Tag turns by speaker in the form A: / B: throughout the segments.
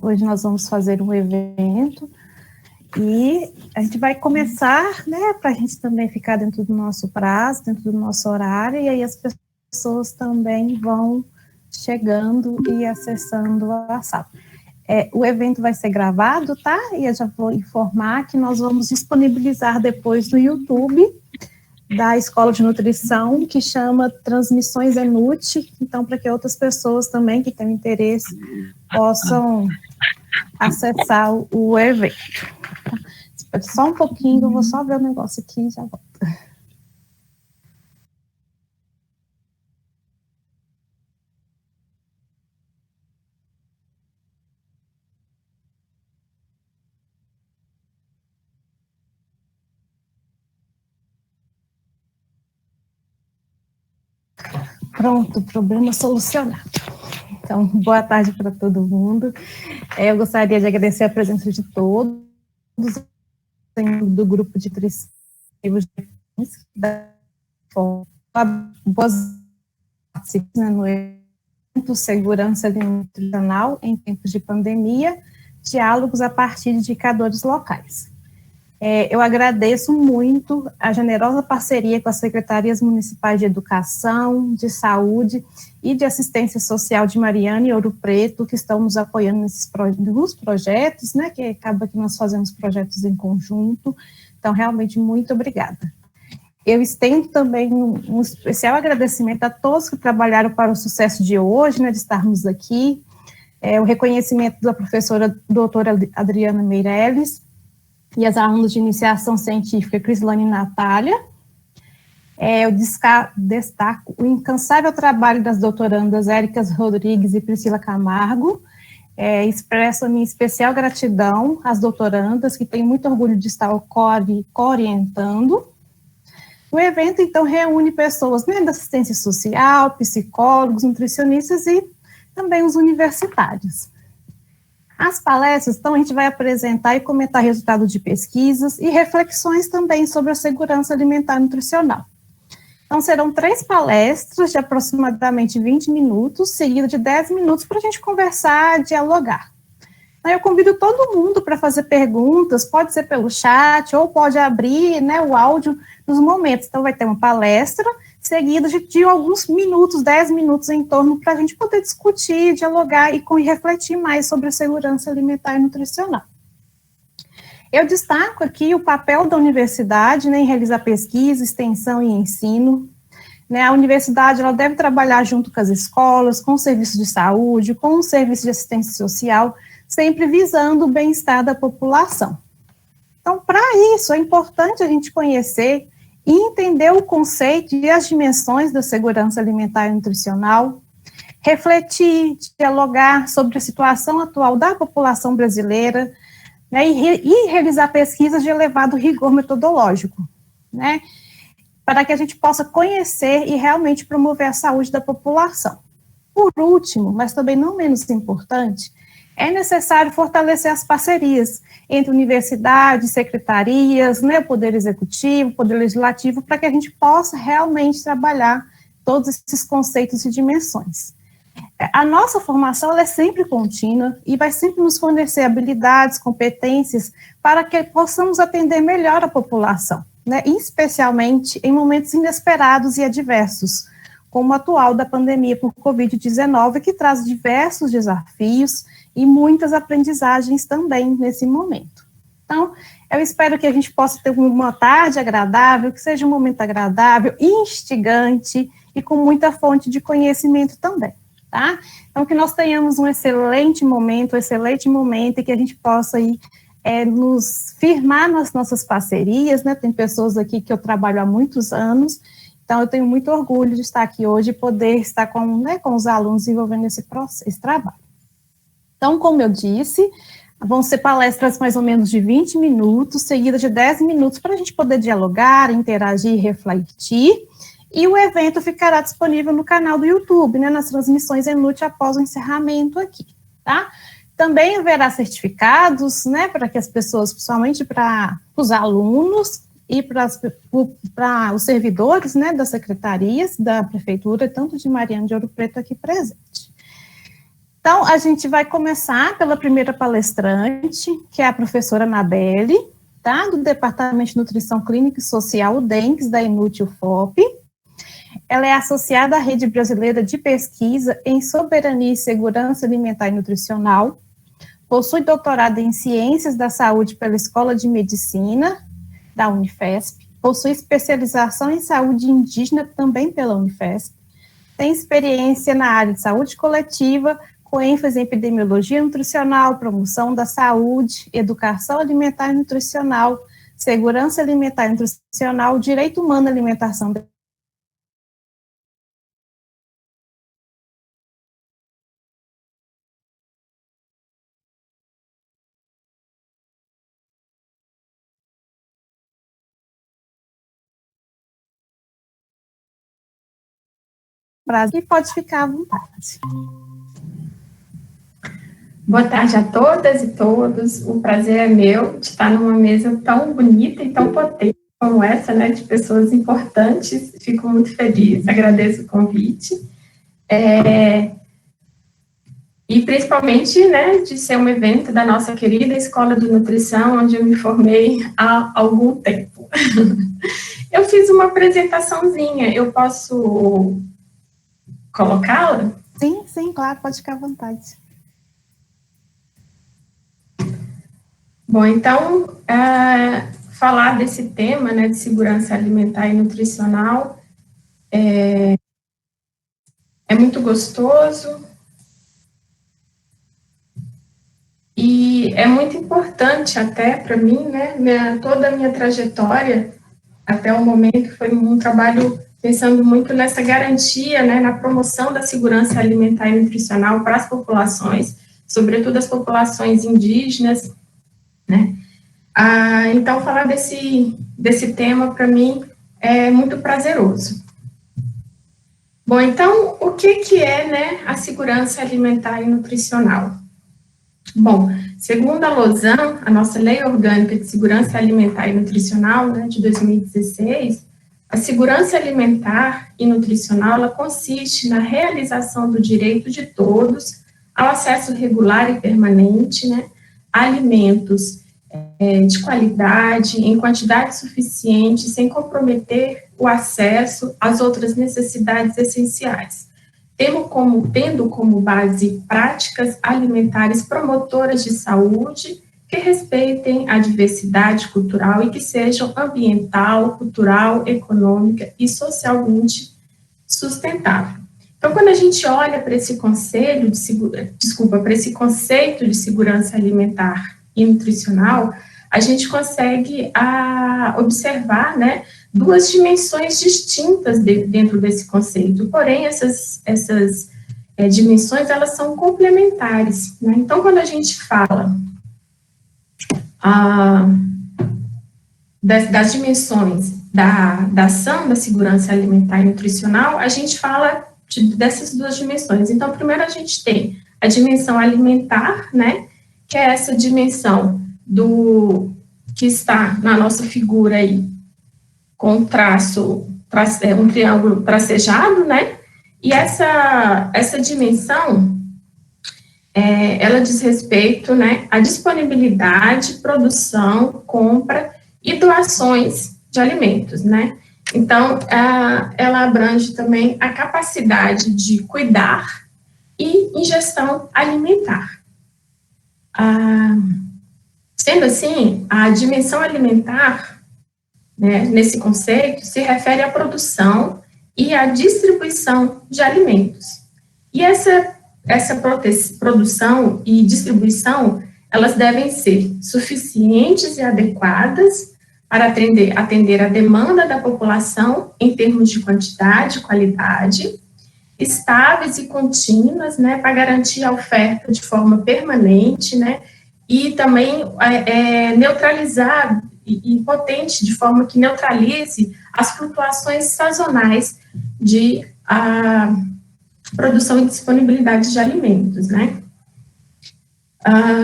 A: Hoje nós vamos fazer um evento e a gente vai começar, né, para a gente também ficar dentro do nosso prazo, dentro do nosso horário, e aí as pessoas também vão chegando e acessando a sala. O evento vai ser gravado, tá? E eu já vou informar que nós vamos disponibilizar depois no YouTube da Escola de Nutrição, que chama Transmissões Enut, então para que outras pessoas também que têm interesse possam acessar o evento. Espera só um pouquinho, eu vou só ver o negócio aqui e já volto. Pronto, problema solucionado. Então, boa tarde para todo mundo. Eu gostaria de agradecer a presença de todos, do grupo de nutrição da boas participações no evento Segurança Nutricional em Tempos de Pandemia, diálogos a partir de indicadores locais. Eu agradeço muito a generosa parceria com as secretarias municipais de Educação, de Saúde e de Assistência Social de Mariana e Ouro Preto, que estão nos apoiando nos projetos, né, que acaba que nós fazemos projetos em conjunto. Então, realmente, muito obrigada. Eu estendo também um especial agradecimento a todos que trabalharam para o sucesso de hoje, né, de estarmos aqui. O reconhecimento da professora doutora Adriana Meirelles, e as alunas de iniciação científica Crislane e Natália. Eu destaco o incansável trabalho das doutorandas Éricas Rodrigues e Priscila Camargo. Expresso a minha especial gratidão às doutorandas, que têm muito orgulho de estar co-orientando. O evento, então, reúne pessoas, né, da assistência social, psicólogos, nutricionistas e também os universitários. As palestras, então, a gente vai apresentar e comentar resultados de pesquisas e reflexões também sobre a segurança alimentar e nutricional. Então, serão 3 palestras de aproximadamente 20 minutos, seguidas de 10 minutos para a gente conversar, dialogar. Então, eu convido todo mundo para fazer perguntas, pode ser pelo chat ou pode abrir, né, o áudio nos momentos. Então, vai ter uma palestra seguida de alguns minutos, 10 minutos em torno, para a gente poder discutir, dialogar e refletir mais sobre a segurança alimentar e nutricional. Eu destaco aqui o papel da universidade, né, em realizar pesquisa, extensão e ensino. Né, a universidade ela deve trabalhar junto com as escolas, com os serviços de saúde, com os serviços de assistência social, sempre visando o bem-estar da população. Então, para isso, é importante a gente conhecer e entender o conceito e as dimensões da segurança alimentar e nutricional, refletir, dialogar sobre a situação atual da população brasileira, né, e realizar pesquisas de elevado rigor metodológico, né, para que a gente possa conhecer e realmente promover a saúde da população. Por último, mas também não menos importante, é necessário fortalecer as parcerias entre universidades, secretarias, né, o Poder Executivo, o Poder Legislativo, para que a gente possa realmente trabalhar todos esses conceitos e dimensões. A nossa formação ela é sempre contínua e vai sempre nos fornecer habilidades, competências, para que possamos atender melhor a população, né, especialmente em momentos inesperados e adversos, como o atual da pandemia por Covid-19, que traz diversos desafios e muitas aprendizagens também nesse momento. Então, eu espero que a gente possa ter uma tarde agradável, que seja um momento agradável, instigante e com muita fonte de conhecimento também, tá? Então, que nós tenhamos um excelente momento e que a gente possa aí, nos firmar nas nossas parcerias, né? Tem pessoas aqui que eu trabalho há muitos anos, então eu tenho muito orgulho de estar aqui hoje e poder estar com os alunos envolvendo esse trabalho. Então, como eu disse, vão ser palestras mais ou menos de 20 minutos, seguidas de 10 minutos, para a gente poder dialogar, interagir, refletir, e o evento ficará disponível no canal do YouTube, né, nas transmissões Enut após o encerramento aqui, tá? Também haverá certificados, né, para que as pessoas, principalmente para os alunos e para os servidores, né, das secretarias, da prefeitura, tanto de Mariana de Ouro Preto aqui presente. Então, a gente vai começar pela primeira palestrante, que é a professora Anabelle, tá? Do Departamento de Nutrição Clínica e Social, o DENCS, da ENUT-UFOP. Ela é associada à Rede Brasileira de Pesquisa em Soberania e Segurança Alimentar e Nutricional, possui doutorado em Ciências da Saúde pela Escola de Medicina da Unifesp, possui especialização em saúde indígena também pela Unifesp, tem experiência na área de saúde coletiva, com ênfase em epidemiologia nutricional, promoção da saúde, educação alimentar e nutricional, segurança alimentar e nutricional, direito humano à alimentação. Brasil, pode ficar à vontade.
B: Boa tarde a todas e todos. O prazer é meu de estar numa mesa tão bonita e tão potente como essa, né, de pessoas importantes. Fico muito feliz, agradeço o convite. E principalmente, né, de ser um evento da nossa querida Escola de Nutrição, onde eu me formei há algum tempo. Eu fiz uma apresentaçãozinha, eu posso colocá-la?
A: Sim, sim, claro, pode ficar à vontade.
B: Bom, então, falar desse tema, né, de segurança alimentar e nutricional é muito gostoso e é muito importante até para mim, né, toda a minha trajetória até o momento foi um trabalho pensando muito nessa garantia, né, na promoção da segurança alimentar e nutricional para as populações, sobretudo as populações indígenas, né. Então, falar desse tema, para mim, é muito prazeroso. Bom, então, o que é, né, a segurança alimentar e nutricional? Bom, segundo a LOSAN, a nossa Lei Orgânica de Segurança Alimentar e Nutricional, né, de 2016, a segurança alimentar e nutricional, ela consiste na realização do direito de todos ao acesso regular e permanente, né, a alimentos de qualidade, em quantidade suficiente, sem comprometer o acesso às outras necessidades essenciais, tendo como base práticas alimentares promotoras de saúde, que respeitem a diversidade cultural e que sejam ambiental, cultural, econômica e socialmente sustentável. Então, quando a gente olha para esse conceito de segurança alimentar e nutricional, a gente consegue observar, né, duas dimensões distintas dentro desse conceito, porém, essas dimensões, elas são complementares, né? Então, quando a gente fala das dimensões da ação da segurança alimentar e nutricional, a gente fala dessas duas dimensões. Então, primeiro a gente tem a dimensão alimentar, né, que é essa dimensão que está na nossa figura aí, com um triângulo tracejado, né, e essa dimensão, ela diz respeito, né, à disponibilidade, produção, compra e doações de alimentos, né. Então, ela abrange também a capacidade de cuidar e ingestão alimentar. Sendo assim, a dimensão alimentar, né, nesse conceito, se refere à produção e à distribuição de alimentos. E essa produção e distribuição, elas devem ser suficientes e adequadas para atender a demanda da população em termos de quantidade e qualidade, estáveis e contínuas, né, para garantir a oferta de forma permanente, né, e também neutralizar e potente, de forma que neutralize as flutuações sazonais de produção e disponibilidade de alimentos, né.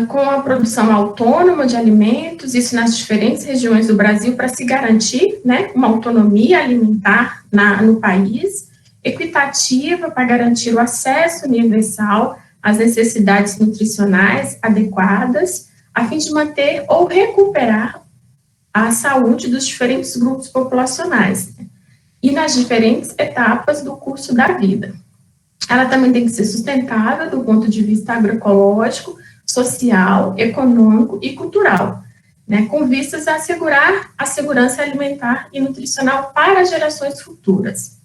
B: Com a produção autônoma de alimentos, isso nas diferentes regiões do Brasil, para se garantir, né, uma autonomia alimentar no país, equitativa para garantir o acesso universal as necessidades nutricionais adequadas, a fim de manter ou recuperar a saúde dos diferentes grupos populacionais, né? E nas diferentes etapas do curso da vida. Ela também tem que ser sustentável do ponto de vista agroecológico, social, econômico e cultural, né, com vistas a assegurar a segurança alimentar e nutricional para gerações futuras.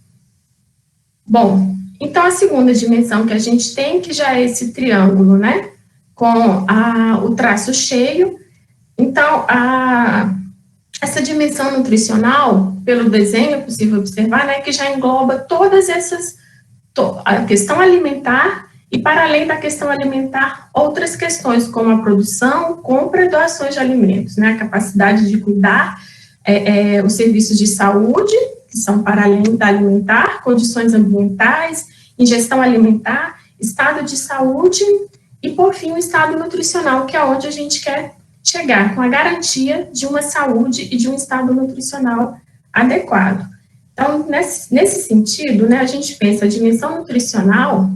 B: Bom, então a segunda dimensão que a gente tem, que já é esse triângulo, né, com o traço cheio. Então, essa dimensão nutricional, pelo desenho é possível observar, né, que já engloba todas essas, a questão alimentar e, para além da questão alimentar, outras questões, como a produção, compra e doações de alimentos, né, a capacidade de cuidar, os serviços de saúde, que são para além da alimentar, condições ambientais, ingestão alimentar, estado de saúde e, por fim, o estado nutricional, que é onde a gente quer chegar, com a garantia de uma saúde e de um estado nutricional adequado. Então, nesse sentido, né, a gente pensa a dimensão nutricional,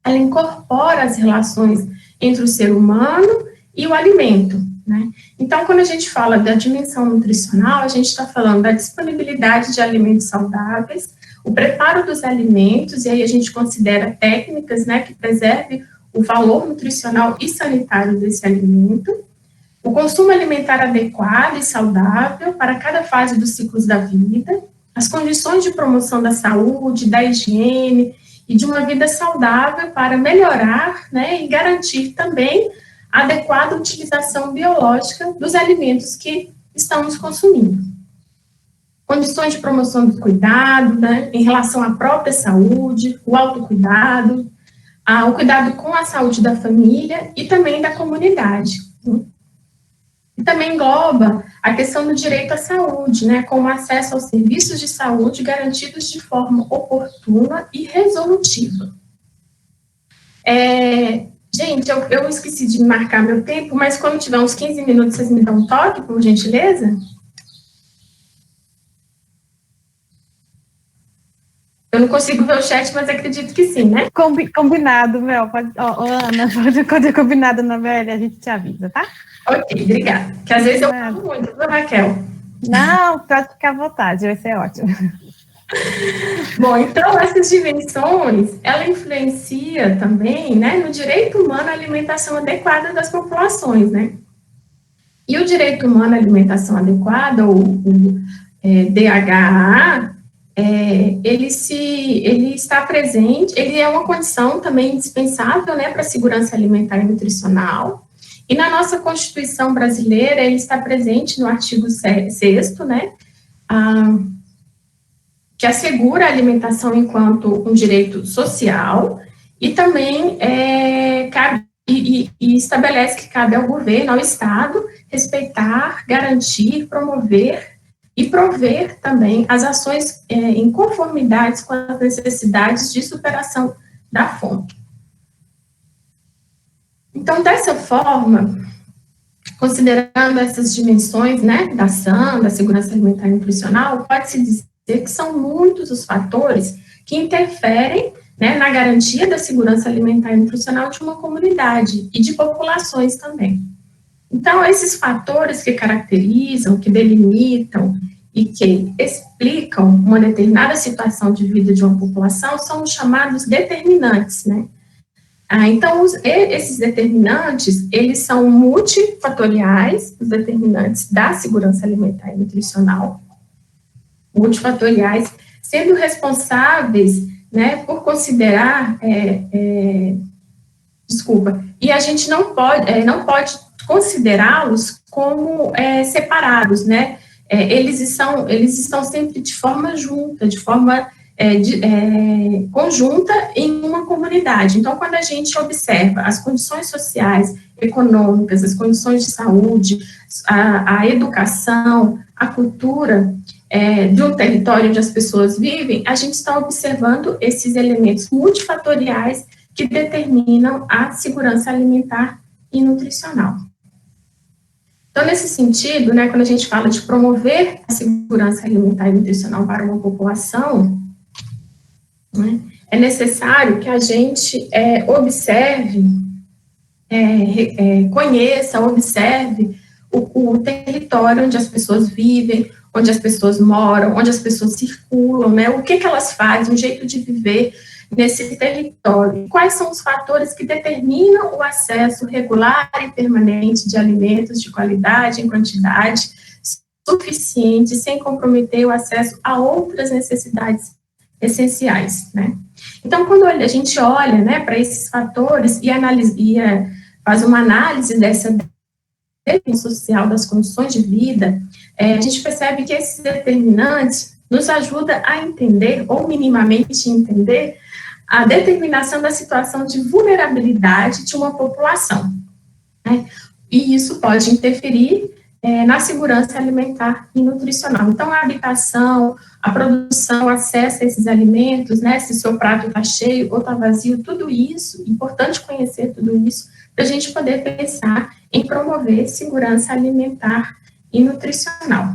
B: ela incorpora as relações entre o ser humano e o alimento, né? Então, quando a gente fala da dimensão nutricional, a gente está falando da disponibilidade de alimentos saudáveis, o preparo dos alimentos, e aí a gente considera técnicas, né, que preservem o valor nutricional e sanitário desse alimento, o consumo alimentar adequado e saudável para cada fase dos ciclos da vida, as condições de promoção da saúde, da higiene e de uma vida saudável para melhorar, né, e garantir também a adequada utilização biológica dos alimentos que estamos consumindo. Condições de promoção do cuidado, né, em relação à própria saúde, o autocuidado, o cuidado com a saúde da família e também da comunidade. E também engloba a questão do direito à saúde, né, como acesso aos serviços de saúde garantidos de forma oportuna e resolutiva. Gente, eu esqueci de marcar meu tempo, mas quando tiver uns 15 minutos, vocês me dão um toque, por gentileza? Eu não consigo ver o chat, mas acredito que sim, né?
A: Combinado, Mel. Ana, quando é combinado na velha, a gente te avisa, tá?
B: Ok, obrigada. Que às vezes eu falo muito, viu, Raquel?
A: Não, pode ficar à vontade, vai ser ótimo.
B: Bom, então, essas dimensões, ela influencia também, né, no direito humano à alimentação adequada das populações, né? E o direito humano à alimentação adequada, o DHA, ele está presente, ele é uma condição também indispensável, né, para a segurança alimentar e nutricional. E na nossa Constituição brasileira, ele está presente no artigo 6º, né, que assegura a alimentação enquanto um direito social, e também estabelece que cabe ao governo, ao Estado, respeitar, garantir, promover e prover também as ações em conformidade com as necessidades de superação da fome. Então, dessa forma, considerando essas dimensões, né, da ação, da segurança alimentar e nutricional, pode-se dizer que são muitos os fatores que interferem, né, na garantia da segurança alimentar e nutricional de uma comunidade e de populações também. Então, esses fatores que caracterizam, que delimitam e que explicam uma determinada situação de vida de uma população são os chamados determinantes, né? Então, esses determinantes, eles são multifatoriais, os determinantes da segurança alimentar e nutricional, multifatoriais, sendo responsáveis, né, por considerar, e a gente não pode considerá-los como separados, né, eles estão sempre de forma junta, de forma conjunta em uma comunidade. Então, quando a gente observa as condições sociais, econômicas, as condições de saúde, a educação, a cultura de um território onde as pessoas vivem, a gente está observando esses elementos multifatoriais que determinam a segurança alimentar e nutricional. Então, nesse sentido, né, quando a gente fala de promover a segurança alimentar e nutricional para uma população, né, é necessário que a gente observe, conheça, observe o território onde as pessoas vivem, onde as pessoas moram, onde as pessoas circulam, né? O que elas fazem, o jeito de viver nesse território. Quais são os fatores que determinam o acesso regular e permanente de alimentos de qualidade, em quantidade suficiente, sem comprometer o acesso a outras necessidades essenciais, né? Então, quando a gente olha, né, para esses fatores e faz uma análise dessa definição social das condições de vida, a gente percebe que esses determinantes nos ajudam a entender, ou minimamente entender, a determinação da situação de vulnerabilidade de uma população, né? E isso pode interferir na segurança alimentar e nutricional. Então, a habitação, a produção, acesso a esses alimentos, né, se seu prato está cheio ou está vazio, tudo isso, importante conhecer tudo isso, para a gente poder pensar em promover segurança alimentar e nutricional.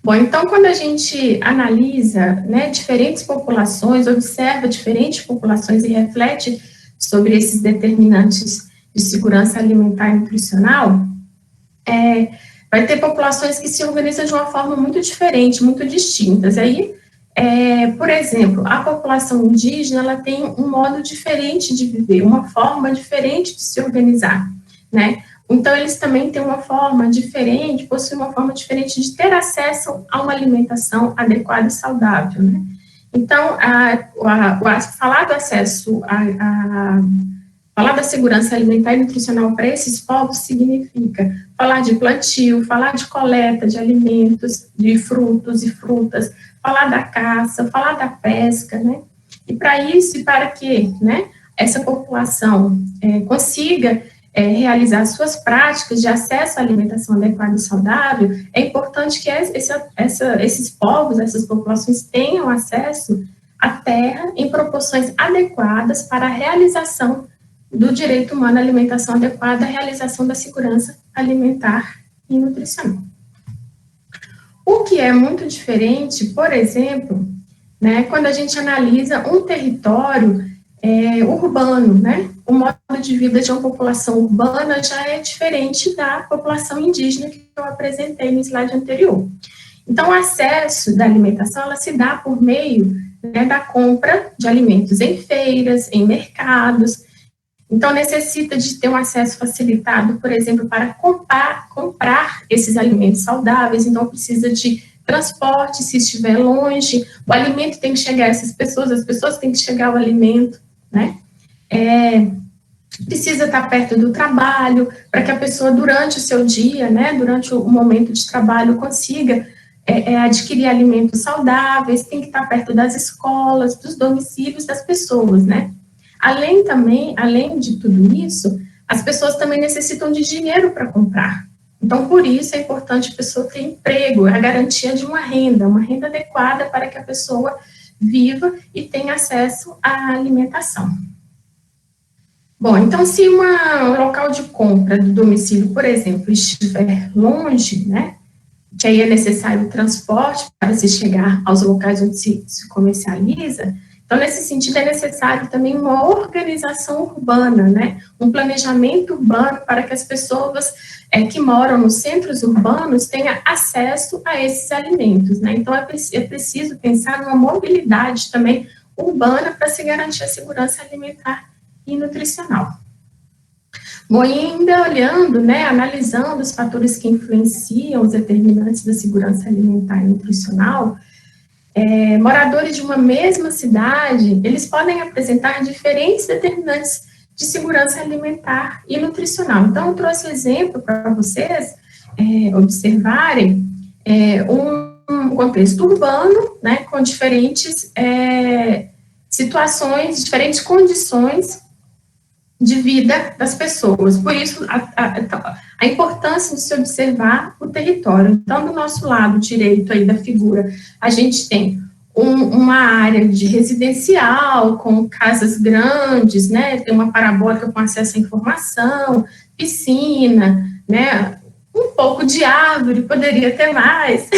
B: Bom, então, quando a gente analisa, né, diferentes populações, observa diferentes populações e reflete sobre esses determinantes de segurança alimentar e nutricional, vai ter populações que se organizam de uma forma muito diferente, muito distintas. Aí, por exemplo, a população indígena, ela tem um modo diferente de viver, uma forma diferente de se organizar, né? Então, eles também têm uma forma diferente, possuem uma forma diferente de ter acesso a uma alimentação adequada e saudável, né? Então, falar do acesso falar da segurança alimentar e nutricional para esses povos significa falar de plantio, falar de coleta de alimentos, de frutos e frutas, falar da caça, falar da pesca, né? E para isso, e para que, né, essa população consiga realizar suas práticas de acesso à alimentação adequada e saudável, é importante que esses povos, essas populações tenham acesso à terra em proporções adequadas para a realização do direito humano à alimentação adequada, a realização da segurança alimentar e nutricional. O que é muito diferente, por exemplo, né, quando a gente analisa um território urbano, né, o modo de vida de uma população urbana já é diferente da população indígena que eu apresentei no slide anterior. Então, o acesso da alimentação, ela se dá por meio, né, da compra de alimentos em feiras, em mercados. Então, necessita de ter um acesso facilitado, por exemplo, para comprar esses alimentos saudáveis. Então, precisa de transporte, se estiver longe, o alimento tem que chegar a essas pessoas, as pessoas têm que chegar ao alimento, né? Precisa estar perto do trabalho, para que a pessoa, durante o seu dia, né, durante o momento de trabalho, consiga adquirir alimentos saudáveis, tem que estar perto das escolas, dos domicílios das pessoas, né? Além de tudo isso, as pessoas também necessitam de dinheiro para comprar. Então, por isso, é importante a pessoa ter emprego, a garantia de uma renda adequada para que a pessoa viva e tenha acesso à alimentação. Bom, então, se um local de compra do domicílio, por exemplo, estiver longe, né, que aí é necessário transporte para se chegar aos locais onde se comercializa, então, nesse sentido, é necessário também uma organização urbana, né, um planejamento urbano para que as pessoas que moram nos centros urbanos tenham acesso a esses alimentos, né. Então, é preciso pensar numa mobilidade também urbana para se garantir a segurança alimentar e nutricional. Bom, e ainda olhando, né, analisando os fatores que influenciam os determinantes da segurança alimentar e nutricional, moradores de uma mesma cidade, eles podem apresentar diferentes determinantes de segurança alimentar e nutricional. Então, eu trouxe um exemplo para vocês observarem um contexto urbano, né, com diferentes situações, diferentes condições de vida das pessoas. Por isso, a importância de se observar o território. Então, do nosso lado direito aí da figura, a gente tem uma área de residencial, com casas grandes, né, tem uma parabólica com acesso à informação, piscina, né, um pouco de árvore, poderia ter mais,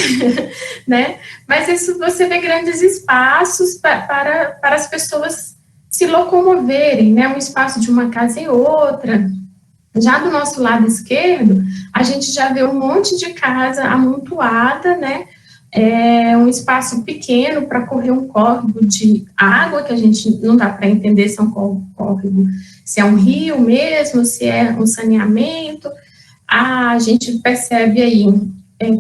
B: né? Mas isso você vê grandes espaços para as pessoas se locomoverem, né? Um espaço de uma casa e outra. Já do nosso lado esquerdo, a gente já vê um monte de casa amontoada, né? É um espaço pequeno para correr um córrego de água, que a gente não dá para entender se é um córrego, se é um rio mesmo, se é um saneamento. A gente percebe aí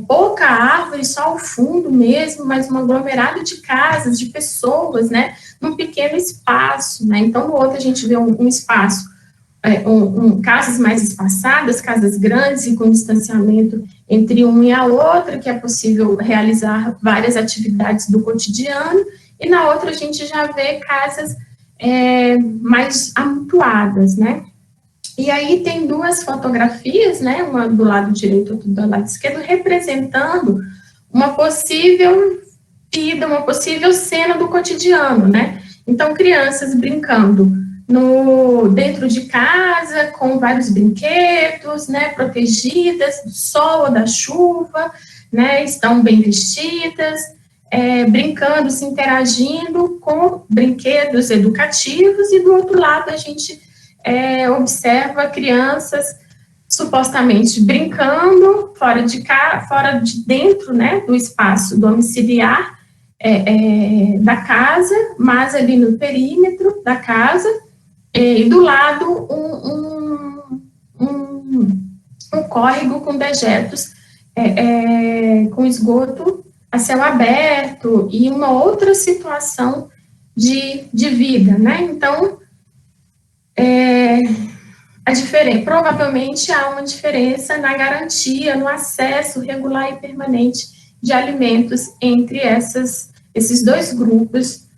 B: pouca árvore, só o fundo mesmo, mas um aglomerado de casas, de pessoas, né, num pequeno espaço, né, então no outro a gente vê um espaço, casas mais espaçadas, casas grandes e com distanciamento entre uma e a outra, que é possível realizar várias atividades do cotidiano, e na outra a gente já vê casas mais amontoadas, né. E aí tem duas fotografias, né, uma do lado direito e outra do lado esquerdo, representando uma possível vida, uma possível cena do cotidiano, né. Então, crianças brincando dentro de casa, com vários brinquedos, né, protegidas do sol ou da chuva, né, estão bem vestidas, brincando, se interagindo com brinquedos educativos, e do outro lado a gente observa crianças supostamente brincando fora de dentro, né, do espaço domiciliar da casa, mas ali no perímetro da casa, e do lado um córrego com dejetos, com esgoto a céu aberto, e uma outra situação de vida, né, então provavelmente há uma diferença na garantia, no acesso regular e permanente de alimentos entre esses dois grupos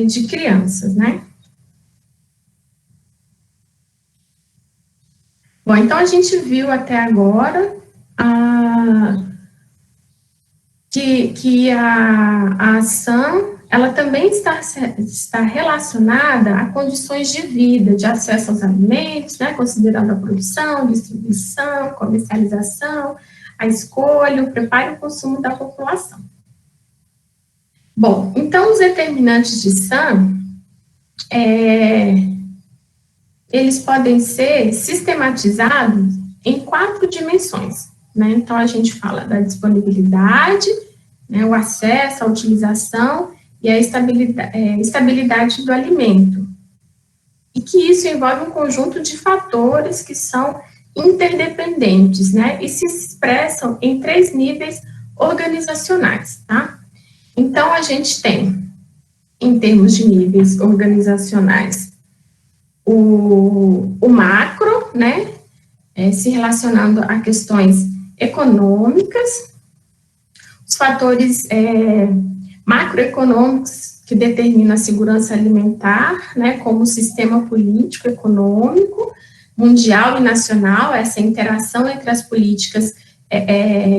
B: de crianças, né? Bom, então a gente viu até agora que a ação, ela também está relacionada a condições de vida, de acesso aos alimentos, né, considerando a produção, distribuição, comercialização, a escolha, o preparo e o consumo da população. Bom, então os determinantes de SAM, eles podem ser sistematizados em 4 dimensões, né? Então a gente fala da disponibilidade, né, o acesso, a utilização e a estabilidade do alimento. E que isso envolve um conjunto de fatores que são interdependentes, né, e se expressam em 3 níveis organizacionais, tá? Então, a gente tem, em termos de níveis organizacionais, o macro, né, se relacionando a questões econômicas, os fatores macroeconômicos que determinam a segurança alimentar, né, como o sistema político, econômico, mundial e nacional, essa interação entre as políticas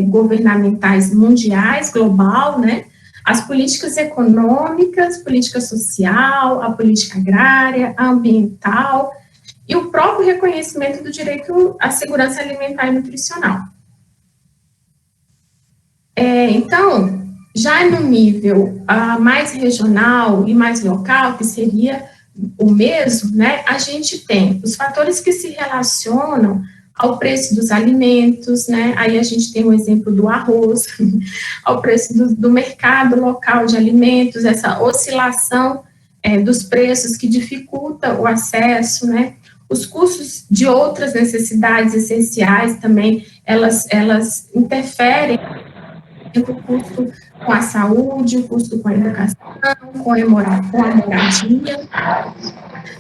B: governamentais mundiais, global, né, as políticas econômicas, política social, a política agrária, a ambiental, e o próprio reconhecimento do direito à segurança alimentar e nutricional. Então, já no nível mais regional e mais local, que seria o mesmo, né, a gente tem os fatores que se relacionam ao preço dos alimentos, né, aí a gente tem o exemplo do arroz, ao preço do mercado local de alimentos, essa oscilação dos preços que dificulta o acesso, né, os custos de outras necessidades essenciais também, elas interferem o custo com a saúde, o custo com a educação, com a moradia,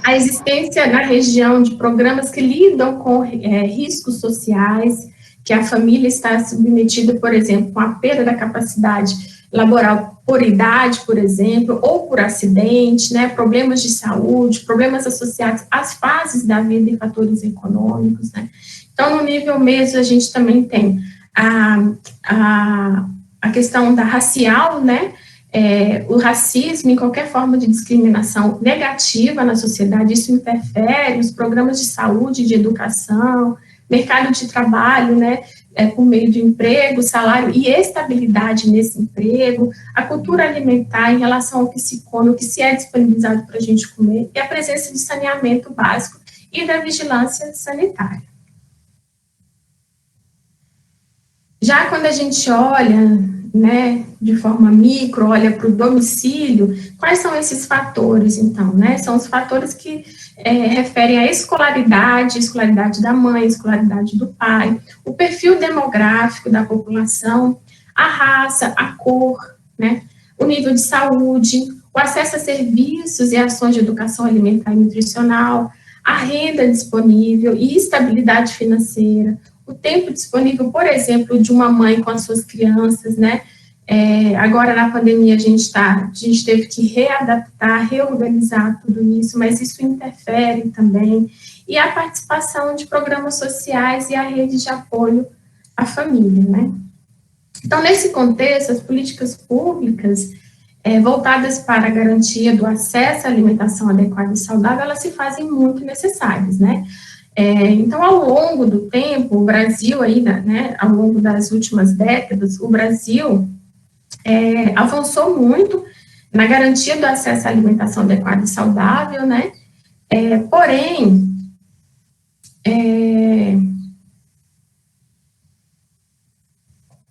B: a existência na região de programas que lidam com riscos sociais, que a família está submetida, por exemplo, com a perda da capacidade laboral por idade, por exemplo, ou por acidente, né, problemas de saúde, problemas associados às fases da vida e fatores econômicos, né. Então, no nível mesmo, a gente também tem a questão da racial, né, o racismo e qualquer forma de discriminação negativa na sociedade, isso interfere nos programas de saúde, de educação, mercado de trabalho, né, por meio de emprego, salário e estabilidade nesse emprego, a cultura alimentar em relação ao que se come, o que se é disponibilizado para a gente comer, e a presença de saneamento básico e da vigilância sanitária. Já quando a gente olha, né, de forma micro, olha para o domicílio, quais são esses fatores, então, né? São os fatores que referem à escolaridade da mãe, escolaridade do pai, o perfil demográfico da população, a raça, a cor, né, o nível de saúde, o acesso a serviços e ações de educação alimentar e nutricional, a renda disponível e estabilidade financeira, o tempo disponível, por exemplo, de uma mãe com as suas crianças, né? Agora, na pandemia, a gente teve que readaptar, reorganizar tudo isso, mas isso interfere também. E a participação de programas sociais e a rede de apoio à família, né? Então, nesse contexto, as políticas públicas voltadas para a garantia do acesso à alimentação adequada e saudável, elas se fazem muito necessárias, né? Então, ao longo do tempo, o Brasil, aí, né, ao longo das últimas décadas, o Brasil avançou muito na garantia do acesso à alimentação adequada e saudável, né? Porém,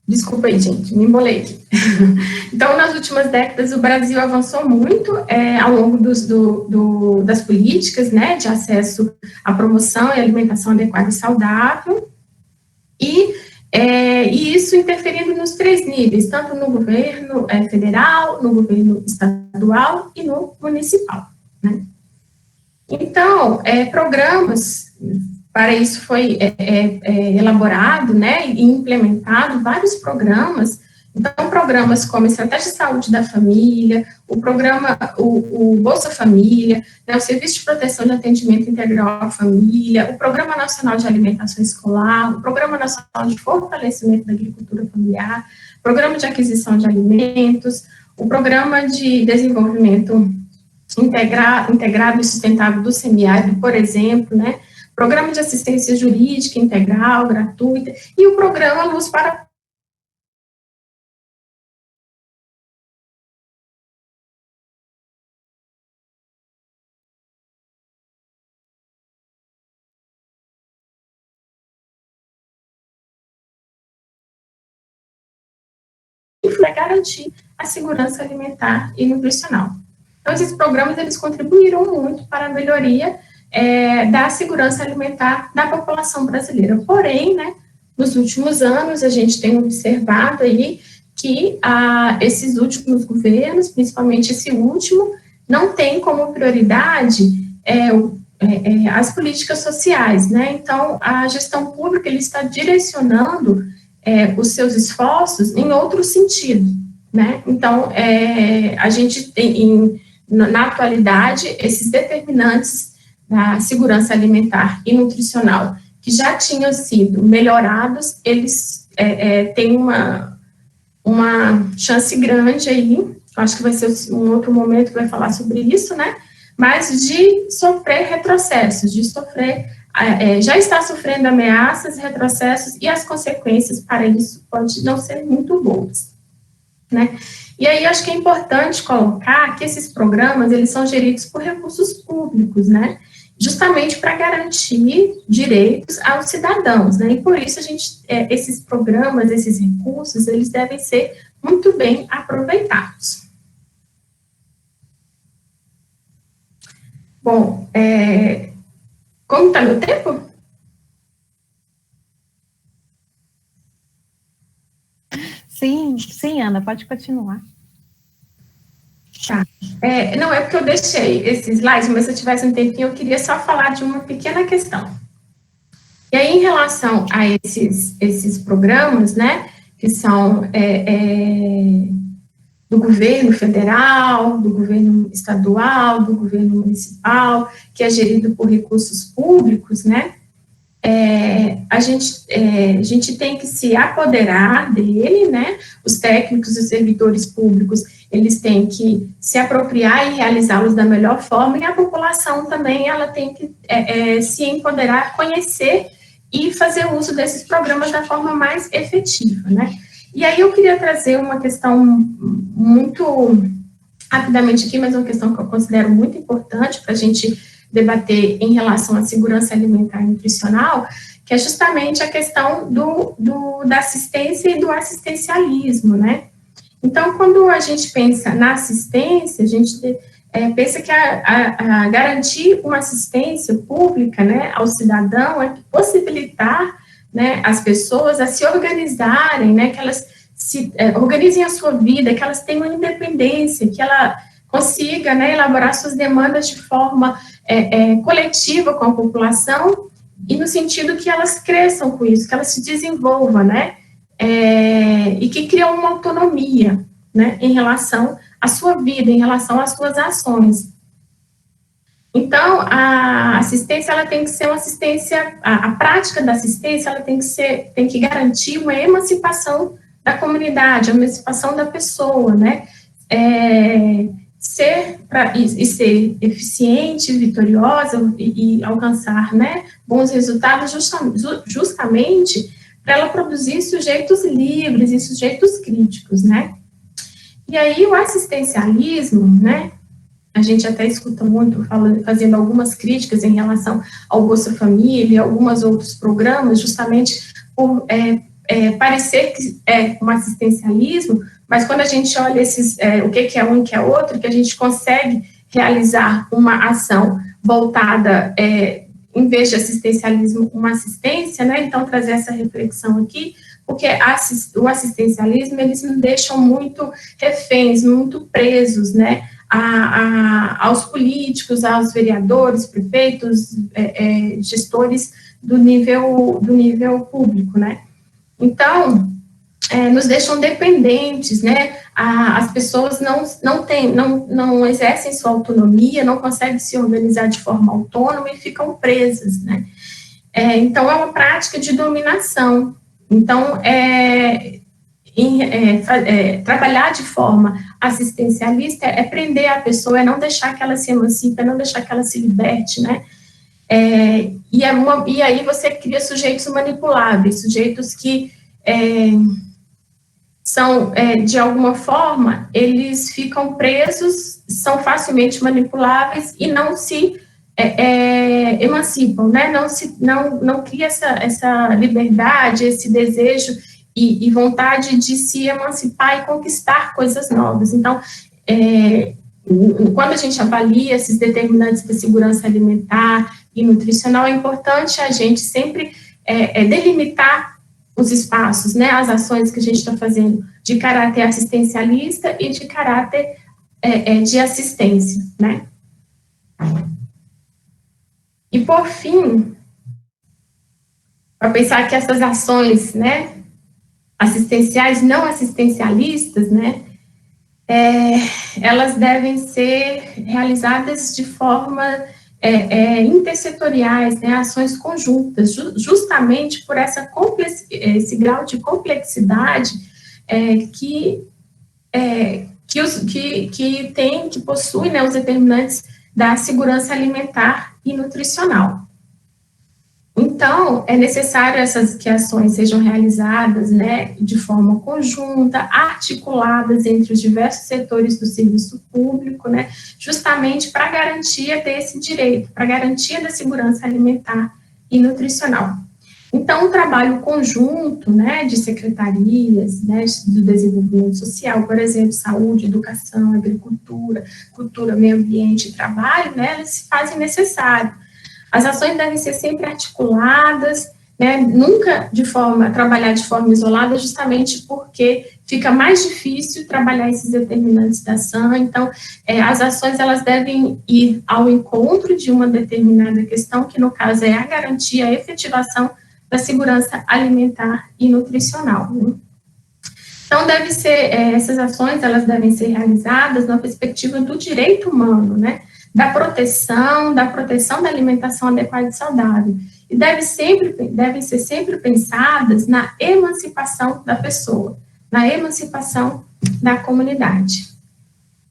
B: desculpa aí, gente, me embolei aqui. Então, nas últimas décadas, o Brasil avançou muito ao longo das políticas, né, de acesso à promoção e alimentação adequada e saudável, e isso interferindo nos 3 níveis, tanto no governo federal, no governo estadual e no municipal, né. Então, programas para isso foi elaborado, né, e implementado vários programas. Então, programas como a Estratégia de Saúde da Família, o programa, o Bolsa Família, né, o Serviço de Proteção de Atendimento Integral à Família, o Programa Nacional de Alimentação Escolar, o Programa Nacional de Fortalecimento da Agricultura Familiar, o Programa de Aquisição de Alimentos, o Programa de Desenvolvimento Integrado e Sustentável do Semiárido, por exemplo, né, Programa de Assistência Jurídica Integral, gratuita, e o Programa Luz para garantir a segurança alimentar e nutricional. Então, esses programas, eles contribuíram muito para a melhoria da segurança alimentar da população brasileira. Porém, né, nos últimos anos, a gente tem observado aí que esses últimos governos, principalmente esse último, não tem como prioridade as políticas sociais, né? Então, a gestão pública, ele está direcionando os seus esforços em outro sentido, né? Então, a gente tem, na atualidade, esses determinantes da segurança alimentar e nutricional, que já tinham sido melhorados, eles têm uma chance grande aí, acho que vai ser um outro momento que vai falar sobre isso, né? Mas de sofrer retrocessos, de sofrer, já está sofrendo ameaças, retrocessos, e as consequências para isso podem não ser muito boas, né? E aí, acho que é importante colocar que esses programas, eles são geridos por recursos públicos, né? Justamente para garantir direitos aos cidadãos, né? E por isso esses programas, esses recursos, eles devem ser muito bem aproveitados. Bom, como está meu tempo?
A: Sim, Ana, pode continuar.
B: Tá. Não, é porque eu deixei esses slides, mas se eu tivesse um tempinho, eu queria só falar de uma pequena questão. E aí, em relação a esses programas, né, que são do governo federal, do governo estadual, do governo municipal, que é gerido por recursos públicos, né, a gente tem que se apoderar dele, né, os técnicos e os servidores públicos, eles têm que se apropriar e realizá-los da melhor forma, e a população também, ela tem que se empoderar, conhecer e fazer uso desses programas da forma mais efetiva, né? E aí eu queria trazer uma questão muito rapidamente aqui, mas uma questão que eu considero muito importante para a gente debater em relação à segurança alimentar e nutricional, que é justamente a questão da assistência e do assistencialismo, né? Então, quando a gente pensa na assistência, a gente pensa que a garantir uma assistência pública, né, ao cidadão é possibilitar, né, as pessoas a se organizarem, né, que elas organizem a sua vida, que elas tenham independência, que ela consiga, né, elaborar suas demandas de forma coletiva com a população e no sentido que elas cresçam com isso, que elas se desenvolvam, né, e que criam uma autonomia, né, em relação à sua vida, em relação às suas ações. Então, a assistência, ela tem que ser uma assistência, a prática da assistência, ela tem que garantir uma emancipação da comunidade, a emancipação da pessoa, né, ser eficiente, vitoriosa e alcançar, né, bons resultados justamente para ela produzir sujeitos livres e sujeitos críticos, né. E aí o assistencialismo, né, a gente até escuta muito fazendo algumas críticas em relação ao Bolsa Família e alguns outros programas, justamente por parecer que é um assistencialismo, mas quando a gente olha o que é um e o que é outro, que a gente consegue realizar uma ação voltada, em vez de assistencialismo, uma assistência, né, então trazer essa reflexão aqui, porque o assistencialismo, eles nos deixam muito reféns, muito presos, né, aos políticos, aos vereadores, prefeitos, gestores do nível público, né. Então, nos deixam dependentes, né, as pessoas não exercem sua autonomia, não conseguem se organizar de forma autônoma e ficam presas, né. Então, é uma prática de dominação. Então, trabalhar de forma assistencialista é prender a pessoa, é não deixar que ela se emancipe, é não deixar que ela se liberte, né? E aí você cria sujeitos manipuláveis, sujeitos que são, de alguma forma, eles ficam presos, são facilmente manipuláveis e não se emancipam, né? Não cria essa liberdade, esse desejo e vontade de se emancipar e conquistar coisas novas. Então, quando a gente avalia esses determinantes da segurança alimentar e nutricional, é importante a gente sempre delimitar os espaços, né, as ações que a gente está fazendo de caráter assistencialista e de caráter de assistência, né. E, por fim, para pensar que essas ações, né, assistenciais, não assistencialistas, né, elas devem ser realizadas de forma intersetoriais, né, ações conjuntas, justamente por esse grau de complexidade que possui, né, os determinantes da segurança alimentar e nutricional. Então, é necessário que ações sejam realizadas, né, de forma conjunta, articuladas entre os diversos setores do serviço público, né, justamente para a garantia desse direito, para a garantia da segurança alimentar e nutricional. Então, o trabalho conjunto, né, de secretarias, né, do desenvolvimento social, por exemplo, saúde, educação, agricultura, cultura, meio ambiente e trabalho, né, elas se fazem necessário. As ações devem ser sempre articuladas, né, nunca trabalhar de forma isolada, justamente porque fica mais difícil trabalhar esses determinantes da ação. Então, as ações, elas devem ir ao encontro de uma determinada questão, que no caso é a garantia, a efetivação da segurança alimentar e nutricional, né? Então, essas ações, elas devem ser realizadas na perspectiva do direito humano, né, da proteção da alimentação adequada e saudável, e devem ser sempre pensadas na emancipação da pessoa, na emancipação da comunidade.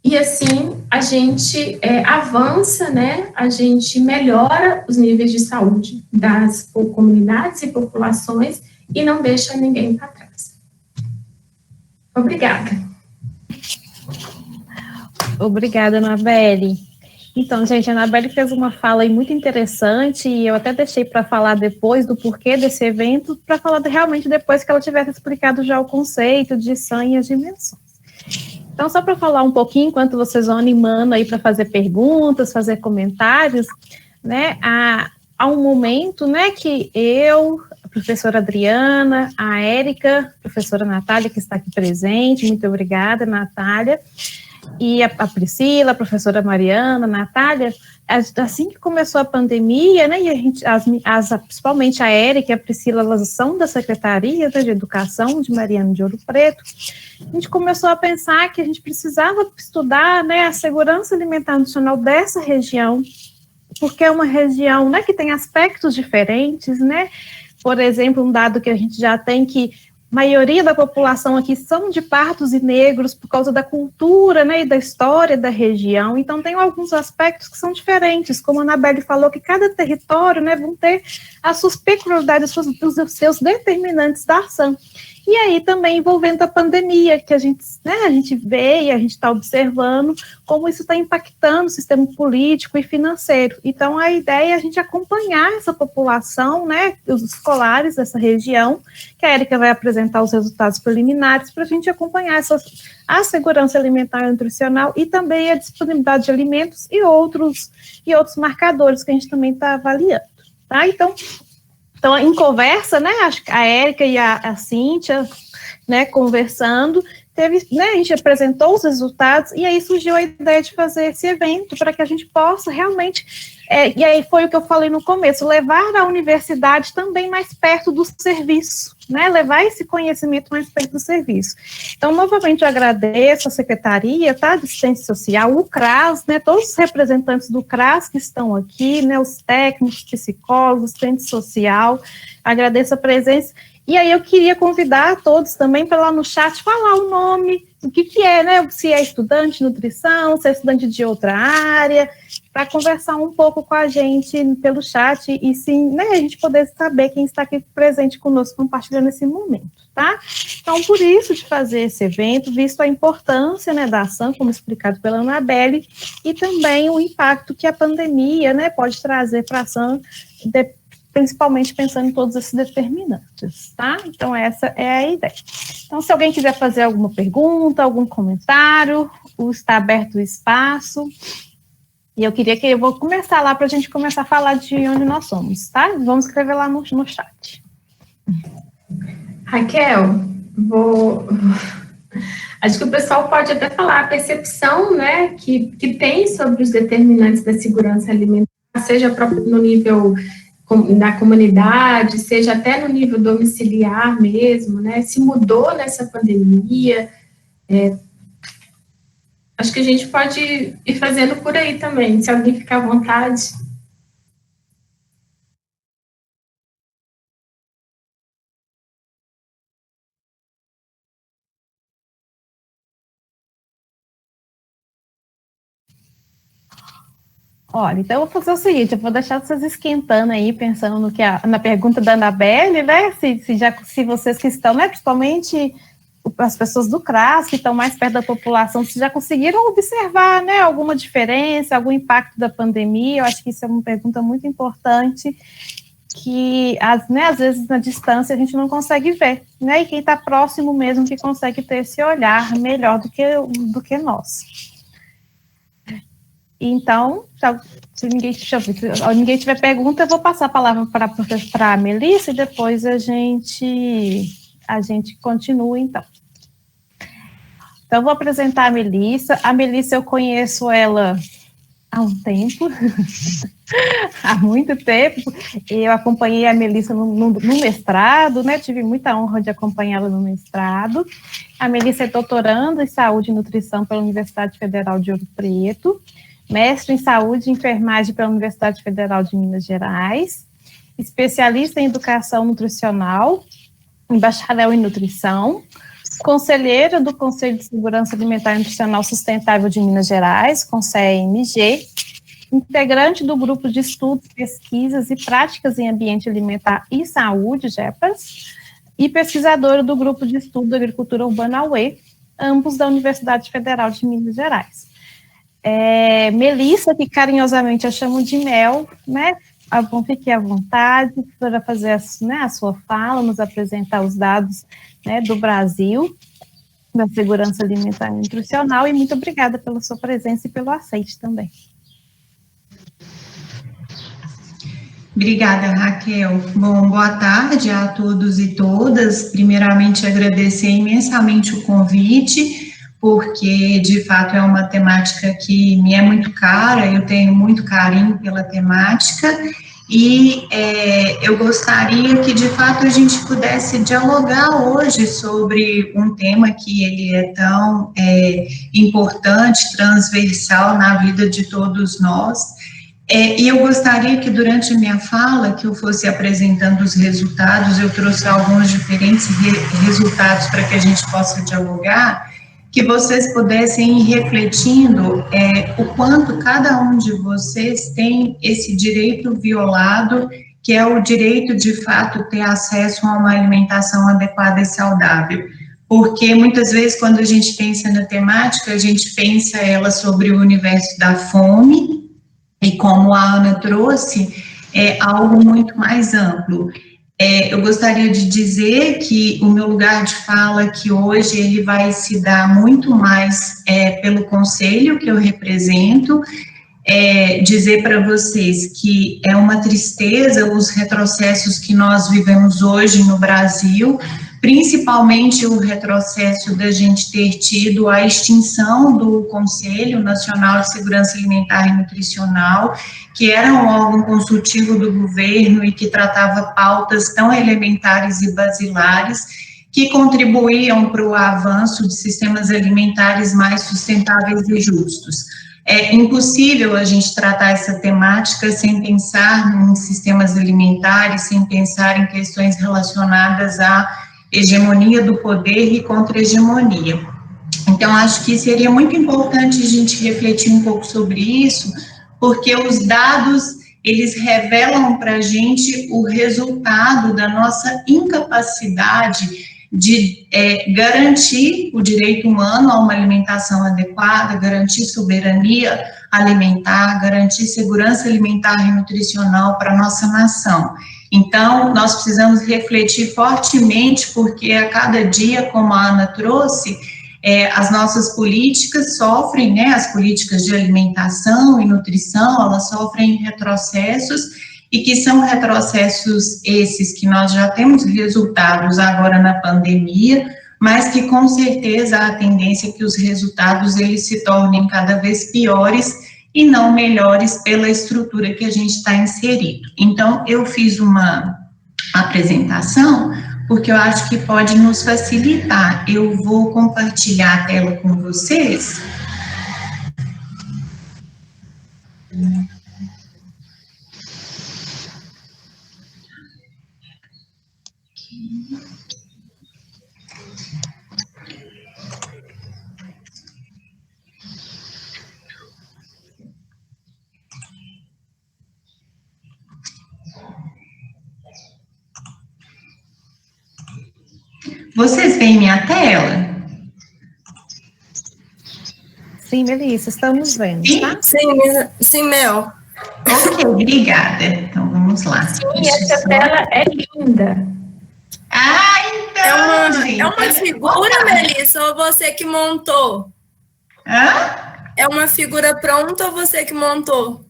B: e assim a gente avança, né, a gente melhora os níveis de saúde das comunidades e populações e não deixa ninguém para trás. Obrigada.
A: Obrigada, Anabelle. Então, gente, a Anabelle fez uma fala aí muito interessante e eu até deixei para falar depois do porquê desse evento, para falar realmente depois que ela tivesse explicado já o conceito de SAM e as dimensões. Então, só para falar um pouquinho, enquanto vocês vão animando aí para fazer perguntas, fazer comentários, né, há um momento, né, que eu, a professora Adriana, a Érica, a professora Natália, que está aqui presente, muito obrigada, Natália, e a Priscila, a professora Mariana, a Natália, assim que começou a pandemia, né, e a gente, principalmente a Érica e a Priscila, elas são da Secretaria, né, de Educação de Mariana de Ouro Preto, a gente começou a pensar que a gente precisava estudar, né, a segurança alimentar nutricional dessa região, porque é uma região, né, que tem aspectos diferentes, né, por exemplo, um dado que a gente já tem que a maioria da população aqui são de pardos e negros por causa da cultura, né, e da história da região, então tem alguns aspectos que são diferentes, como a Anabelle falou, que cada território, né, vão ter as suas peculiaridades, os seus determinantes da ação. E aí também envolvendo a pandemia, que a gente vê e a gente está observando como isso está impactando o sistema político e financeiro. Então, a ideia é a gente acompanhar essa população, né, os escolares dessa região, que a Érica vai apresentar os resultados preliminares, para a gente acompanhar a segurança alimentar e nutricional e também a disponibilidade de alimentos e outros marcadores que a gente também está avaliando, tá? Então, em conversa, né, acho que a Érica e a Cíntia, né, conversando, né, a gente apresentou os resultados, e aí surgiu a ideia de fazer esse evento, para que a gente possa realmente, e aí foi o que eu falei no começo, levar a universidade também mais perto do serviço, né, levar esse conhecimento mais perto do serviço. Então, novamente, eu agradeço a Secretaria, tá, de Assistência Social, o CRAS, né, todos os representantes do CRAS que estão aqui, né, os técnicos, psicólogos, assistente social, agradeço a presença. E aí eu queria convidar todos também para lá no chat falar o nome, o que é, né, se é estudante de nutrição, se é estudante de outra área, para conversar um pouco com a gente pelo chat e sim, né, a gente poder saber quem está aqui presente conosco compartilhando esse momento, tá? Então, por isso de fazer esse evento, visto a importância, né, da ação, como explicado pela Anabelle, e também o impacto que a pandemia, né, pode trazer para a ação, principalmente pensando em todos esses determinantes, tá? Então, essa é a ideia. Então, se alguém quiser fazer alguma pergunta, algum comentário, está aberto o espaço. E eu vou começar lá para a gente começar a falar de onde nós somos, tá? Vamos escrever lá no chat.
B: Raquel, acho que o pessoal pode até falar a percepção, né, que tem sobre os determinantes da segurança alimentar, seja no nível da comunidade, seja até no nível domiciliar mesmo, né, se mudou nessa pandemia. Acho que a gente pode ir fazendo por aí também, se alguém ficar à vontade.
A: Olha, então eu vou fazer o seguinte, eu vou deixar vocês esquentando aí, pensando no que na pergunta da Anabelle, né, se vocês que estão, né, principalmente as pessoas do CRAS, que estão mais perto da população, se já conseguiram observar, né, alguma diferença, algum impacto da pandemia. Eu acho que isso é uma pergunta muito importante, que, né, às vezes na distância a gente não consegue ver, né, e quem está próximo mesmo que consegue ter esse olhar melhor do que nós. Então, se ninguém tiver pergunta, eu vou passar a palavra para a Melissa e depois a gente continua, então. Então, eu vou apresentar a Melissa. A Melissa, eu conheço ela há um tempo, há muito tempo. Eu acompanhei a Melissa no mestrado, né? Tive muita honra de acompanhá-la no mestrado. A Melissa é doutoranda em Saúde e Nutrição pela Universidade Federal de Ouro Preto, mestre em Saúde e Enfermagem pela Universidade Federal de Minas Gerais, especialista em Educação Nutricional, em bacharel em Nutrição, conselheira do Conselho de Segurança Alimentar e Nutricional Sustentável de Minas Gerais, CONSEA-MG, integrante do Grupo de Estudos, Pesquisas e Práticas em Ambiente Alimentar e Saúde, GEPAS, e pesquisadora do Grupo de Estudo da Agricultura Urbana UE, ambos da Universidade Federal de Minas Gerais. Melissa, que carinhosamente eu chamo de Mel, né? Fique à vontade para fazer a sua fala, nos apresentar os dados, né, do Brasil, da segurança alimentar e nutricional, e muito obrigada pela sua presença e pelo aceite também.
C: Obrigada, Raquel. Bom, boa tarde a todos e todas. Primeiramente, agradecer imensamente o convite, porque, de fato, é uma temática que me é muito cara, eu tenho muito carinho pela temática, e eu gostaria que, de fato, a gente pudesse dialogar hoje sobre um tema que ele é tão importante, transversal na vida de todos nós. E eu gostaria que, durante a minha fala, que eu fosse apresentando os resultados, eu trouxe alguns diferentes resultados para que a gente possa dialogar, que vocês pudessem ir refletindo o quanto cada um de vocês tem esse direito violado, que é o direito, de fato, ter acesso a uma alimentação adequada e saudável. Porque, muitas vezes, quando a gente pensa na temática, a gente pensa ela sobre o universo da fome, e como a Ana trouxe, é algo muito mais amplo. Eu gostaria de dizer que o meu lugar de fala aqui hoje, ele vai se dar muito mais pelo conselho que eu represento, dizer para vocês que é uma tristeza os retrocessos que nós vivemos hoje no Brasil, principalmente o retrocesso da gente ter tido a extinção do Conselho Nacional de Segurança Alimentar e Nutricional, que era um órgão consultivo do governo e que tratava pautas tão elementares e basilares, que contribuíam para o avanço de sistemas alimentares mais sustentáveis e justos. É impossível a gente tratar essa temática sem pensar em sistemas alimentares, sem pensar em questões relacionadas à hegemonia do poder e contra-hegemonia. Então, acho que seria muito importante a gente refletir um pouco sobre isso, porque os dados, eles revelam para a gente o resultado da nossa incapacidade de garantir o direito humano a uma alimentação adequada, garantir soberania alimentar, garantir segurança alimentar e nutricional para a nossa nação. Então, nós precisamos refletir fortemente, porque a cada dia, como a Ana trouxe, as nossas políticas sofrem, né, as políticas de alimentação e nutrição, elas sofrem retrocessos, e que são retrocessos esses que nós já temos resultados agora na pandemia, mas que com certeza a tendência é que os resultados eles se tornem cada vez piores e não melhores pela estrutura que a gente está inserido. Então, eu fiz uma apresentação, porque eu acho que pode nos facilitar. Eu vou compartilhar a tela com vocês. Vocês veem minha tela?
A: Sim, Melissa, estamos vendo, tá?
D: Sim, Mel.
C: Ok, obrigada. Então, vamos lá.
B: Sim, essa tela é linda.
C: Ah, então,
D: É uma figura, Melissa, ou você que montou?
C: Hã?
D: É uma figura pronta ou você que montou?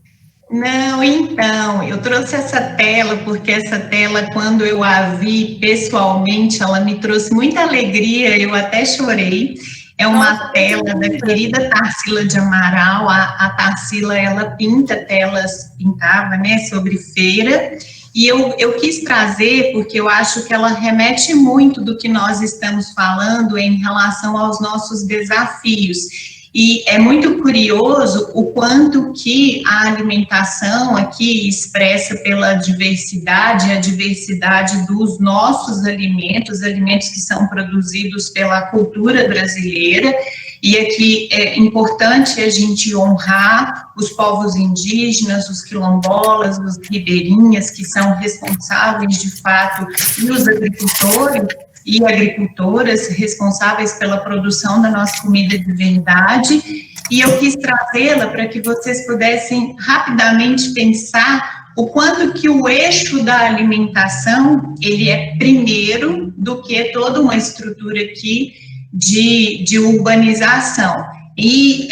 C: Não, então, eu trouxe essa tela, porque essa tela, quando eu a vi pessoalmente, ela me trouxe muita alegria, eu até chorei. É uma tela da querida Tarsila de Amaral. A Tarsila, ela pintava, né, sobre feira, e eu quis trazer, porque eu acho que ela remete muito do que nós estamos falando em relação aos nossos desafios. E é muito curioso o quanto que a alimentação aqui expressa pela diversidade, a diversidade dos nossos alimentos, alimentos que são produzidos pela cultura brasileira, e aqui é importante a gente honrar os povos indígenas, os quilombolas, os ribeirinhas, que são responsáveis de fato, e os agricultores e agricultoras responsáveis pela produção da nossa comida de verdade, e eu quis trazê-la para que vocês pudessem rapidamente pensar o quanto que o eixo da alimentação, ele é primeiro do que toda uma estrutura aqui de urbanização. E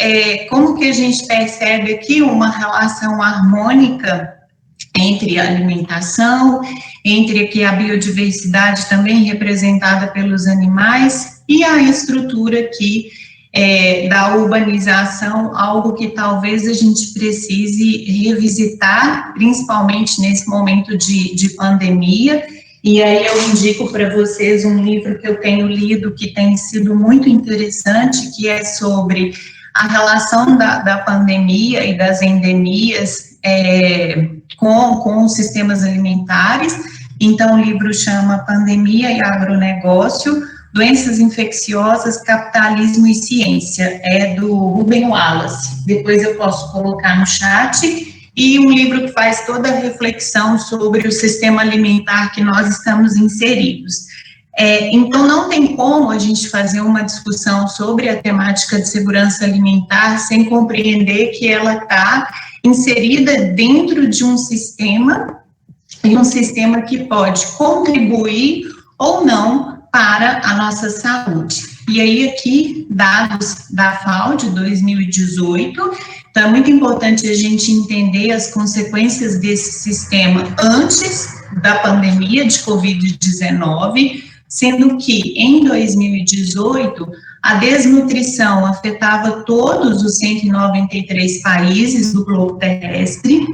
C: como que a gente percebe aqui uma relação harmônica entre a alimentação, entre aqui a biodiversidade também representada pelos animais e a estrutura aqui da urbanização, algo que talvez a gente precise revisitar, principalmente nesse momento de pandemia. E aí eu indico para vocês um livro que eu tenho lido, que tem sido muito interessante, que é sobre a relação da pandemia e das endemias com os sistemas alimentares. Então, o livro chama Pandemia e Agronegócio, Doenças Infecciosas, Capitalismo e Ciência, é do Ruben Wallace. Depois eu posso colocar no chat. E um livro que faz toda a reflexão sobre o sistema alimentar que nós estamos inseridos. Então, não tem como a gente fazer uma discussão sobre a temática de segurança alimentar sem compreender que ela está inserida dentro de um sistema, e um sistema que pode contribuir ou não para a nossa saúde. E aí, aqui, dados da FAO de 2018, então é muito importante a gente entender as consequências desse sistema antes da pandemia de Covid-19, sendo que, em 2018, a desnutrição afetava todos os 193 países do globo terrestre.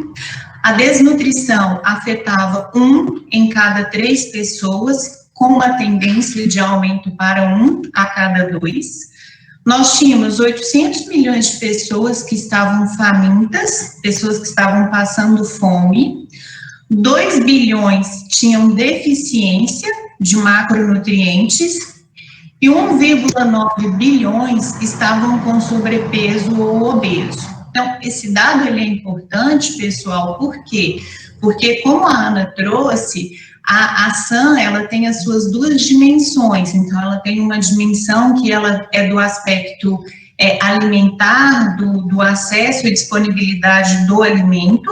C: A desnutrição afetava 1 em cada 3 pessoas, com uma tendência de aumento para 1 a cada 2. Nós tínhamos 800 milhões de pessoas que estavam famintas, pessoas que estavam passando fome. 2 bilhões tinham deficiência de macronutrientes e 1,9 bilhões estavam com sobrepeso ou obeso. Então, esse dado ele é importante, pessoal, por quê? Porque, como a Ana trouxe, a ação, ela tem as suas duas dimensões. Então, ela tem uma dimensão que ela é do aspecto alimentar, do acesso e disponibilidade do alimento,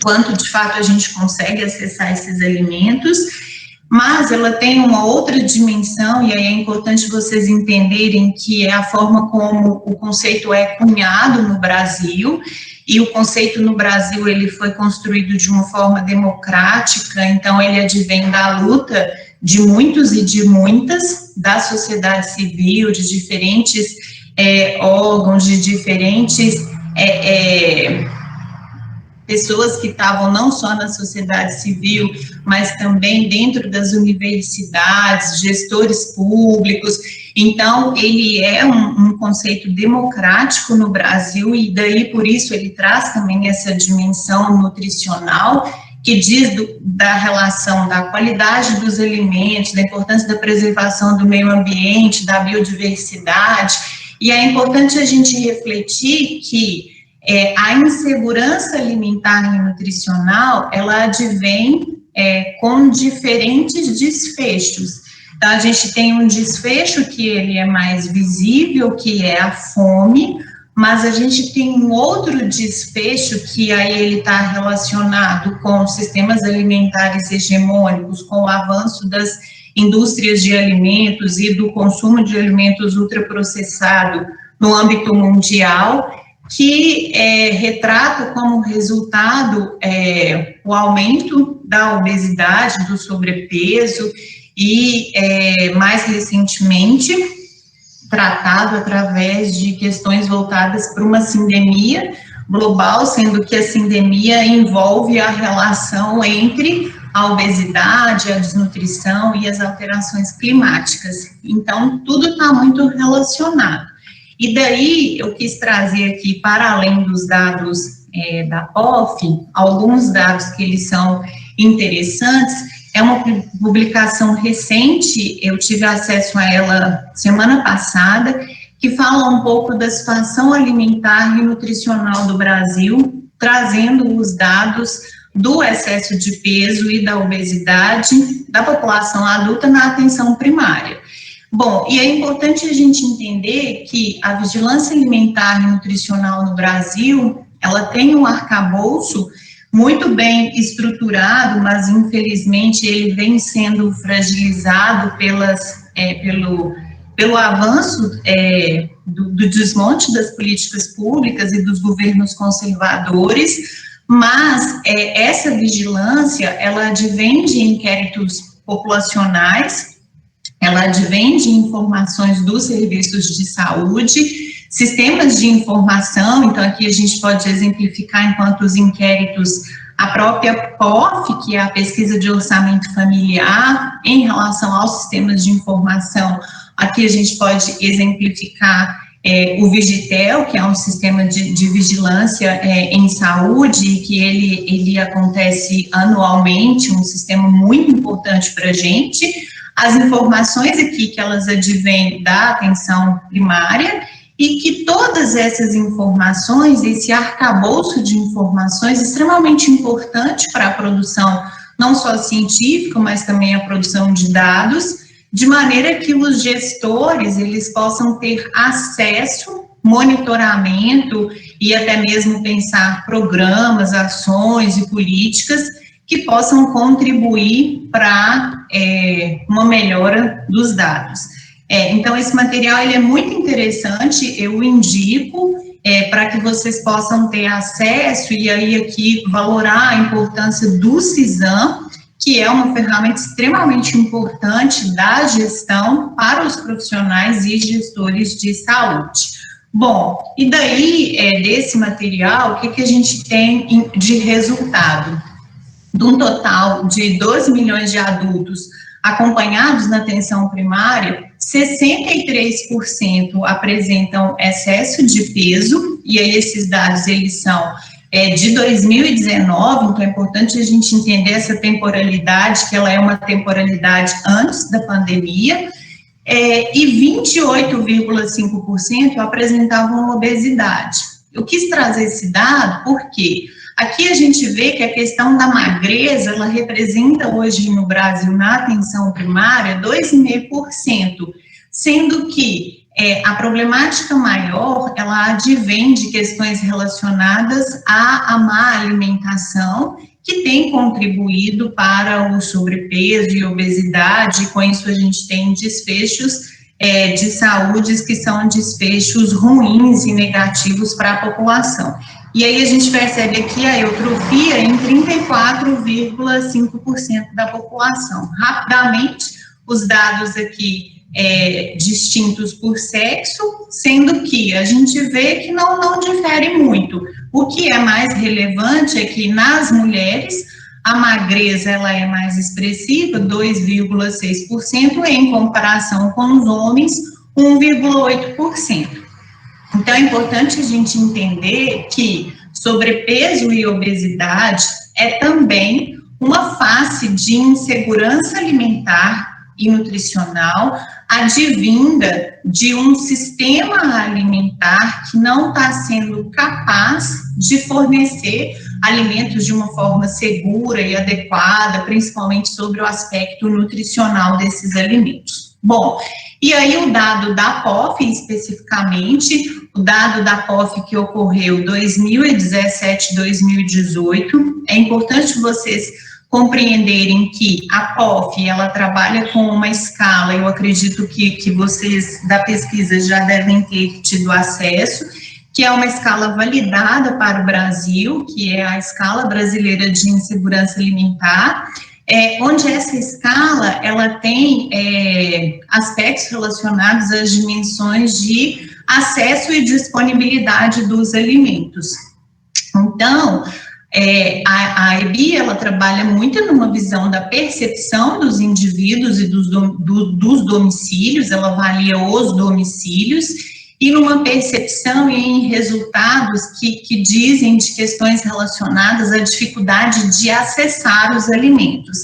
C: quanto de fato a gente consegue acessar esses alimentos, mas ela tem uma outra dimensão, e aí é importante vocês entenderem que é a forma como o conceito é cunhado no Brasil, e o conceito no Brasil ele foi construído de uma forma democrática, então ele advém da luta de muitos e de muitas, da sociedade civil, de diferentes órgãos, de diferentes pessoas que estavam não só na sociedade civil, mas também dentro das universidades, gestores públicos. Então, ele é um conceito democrático no Brasil, e daí, por isso, ele traz também essa dimensão nutricional, que diz da relação da qualidade dos alimentos, da importância da preservação do meio ambiente, da biodiversidade, e é importante a gente refletir que a insegurança alimentar e nutricional, ela advém com diferentes desfechos. Então, a gente tem um desfecho que ele é mais visível, que é a fome, mas a gente tem um outro desfecho que aí ele está relacionado com sistemas alimentares hegemônicos, com o avanço das indústrias de alimentos e do consumo de alimentos ultraprocessados no âmbito mundial, que retrata como resultado o aumento da obesidade, do sobrepeso e, mais recentemente, tratado através de questões voltadas para uma sindemia global, sendo que a sindemia envolve a relação entre a obesidade, a desnutrição e as alterações climáticas. Então, tudo está muito relacionado. E daí eu quis trazer aqui, para além dos dados da POF, alguns dados que eles são interessantes. É uma publicação recente, eu tive acesso a ela semana passada, que fala um pouco da situação alimentar e nutricional do Brasil, trazendo os dados do excesso de peso e da obesidade da população adulta na atenção primária. Bom, e é importante a gente entender que a vigilância alimentar e nutricional no Brasil, ela tem um arcabouço muito bem estruturado, mas infelizmente ele vem sendo fragilizado pelo avanço do desmonte das políticas públicas e dos governos conservadores, mas essa vigilância, ela advém de inquéritos populacionais, ela advém de informações dos serviços de saúde, sistemas de informação. Então aqui a gente pode exemplificar, enquanto os inquéritos, a própria POF, que é a pesquisa de orçamento familiar, em relação aos sistemas de informação. Aqui a gente pode exemplificar o Vigitel, que é um sistema de vigilância em saúde, que ele acontece anualmente, um sistema muito importante para a gente. As informações aqui, que elas advêm da atenção primária, e que todas essas informações, esse arcabouço de informações extremamente importante para a produção, não só científica, mas também a produção de dados, de maneira que os gestores, eles possam ter acesso, monitoramento e até mesmo pensar programas, ações e políticas que possam contribuir para uma melhora dos dados. Então, esse material ele é muito interessante, eu indico para que vocês possam ter acesso e aí aqui valorar a importância do CISAM, que é uma ferramenta extremamente importante da gestão para os profissionais e gestores de saúde. Bom, e daí, desse material, o que a gente tem de resultado? De um total de 12 milhões de adultos acompanhados na atenção primária, 63% apresentam excesso de peso, e aí esses dados, eles são de 2019, então é importante a gente entender essa temporalidade, que ela é uma temporalidade antes da pandemia, e 28,5% apresentavam obesidade. Eu quis trazer esse dado porque aqui a gente vê que a questão da magreza, ela representa hoje no Brasil, na atenção primária, 2,5%, sendo que a problemática maior, ela advém de questões relacionadas à má alimentação, que tem contribuído para o sobrepeso e obesidade, e com isso a gente tem desfechos de saúde que são desfechos ruins e negativos para a população. E aí a gente percebe aqui a eutrofia em 34,5% da população. Rapidamente, os dados aqui distintos por sexo, sendo que a gente vê que não difere muito. O que é mais relevante é que nas mulheres a magreza ela é mais expressiva, 2,6%, em comparação com os homens, 1,8%. Então é importante a gente entender que sobrepeso e obesidade é também uma face de insegurança alimentar e nutricional advinda de um sistema alimentar que não está sendo capaz de fornecer alimentos de uma forma segura e adequada, principalmente sobre o aspecto nutricional desses alimentos. Bom, e aí o dado da POF, especificamente, o dado da POF que ocorreu 2017-2018, é importante vocês compreenderem que a POF, ela trabalha com uma escala, eu acredito que vocês da pesquisa já devem ter tido acesso, que é uma escala validada para o Brasil, que é a Escala Brasileira de Insegurança Alimentar, onde essa escala, ela tem aspectos relacionados às dimensões de acesso e disponibilidade dos alimentos. Então, a EBI, ela trabalha muito numa visão da percepção dos indivíduos e dos domicílios, ela avalia os domicílios, e numa percepção e em resultados que dizem de questões relacionadas à dificuldade de acessar os alimentos.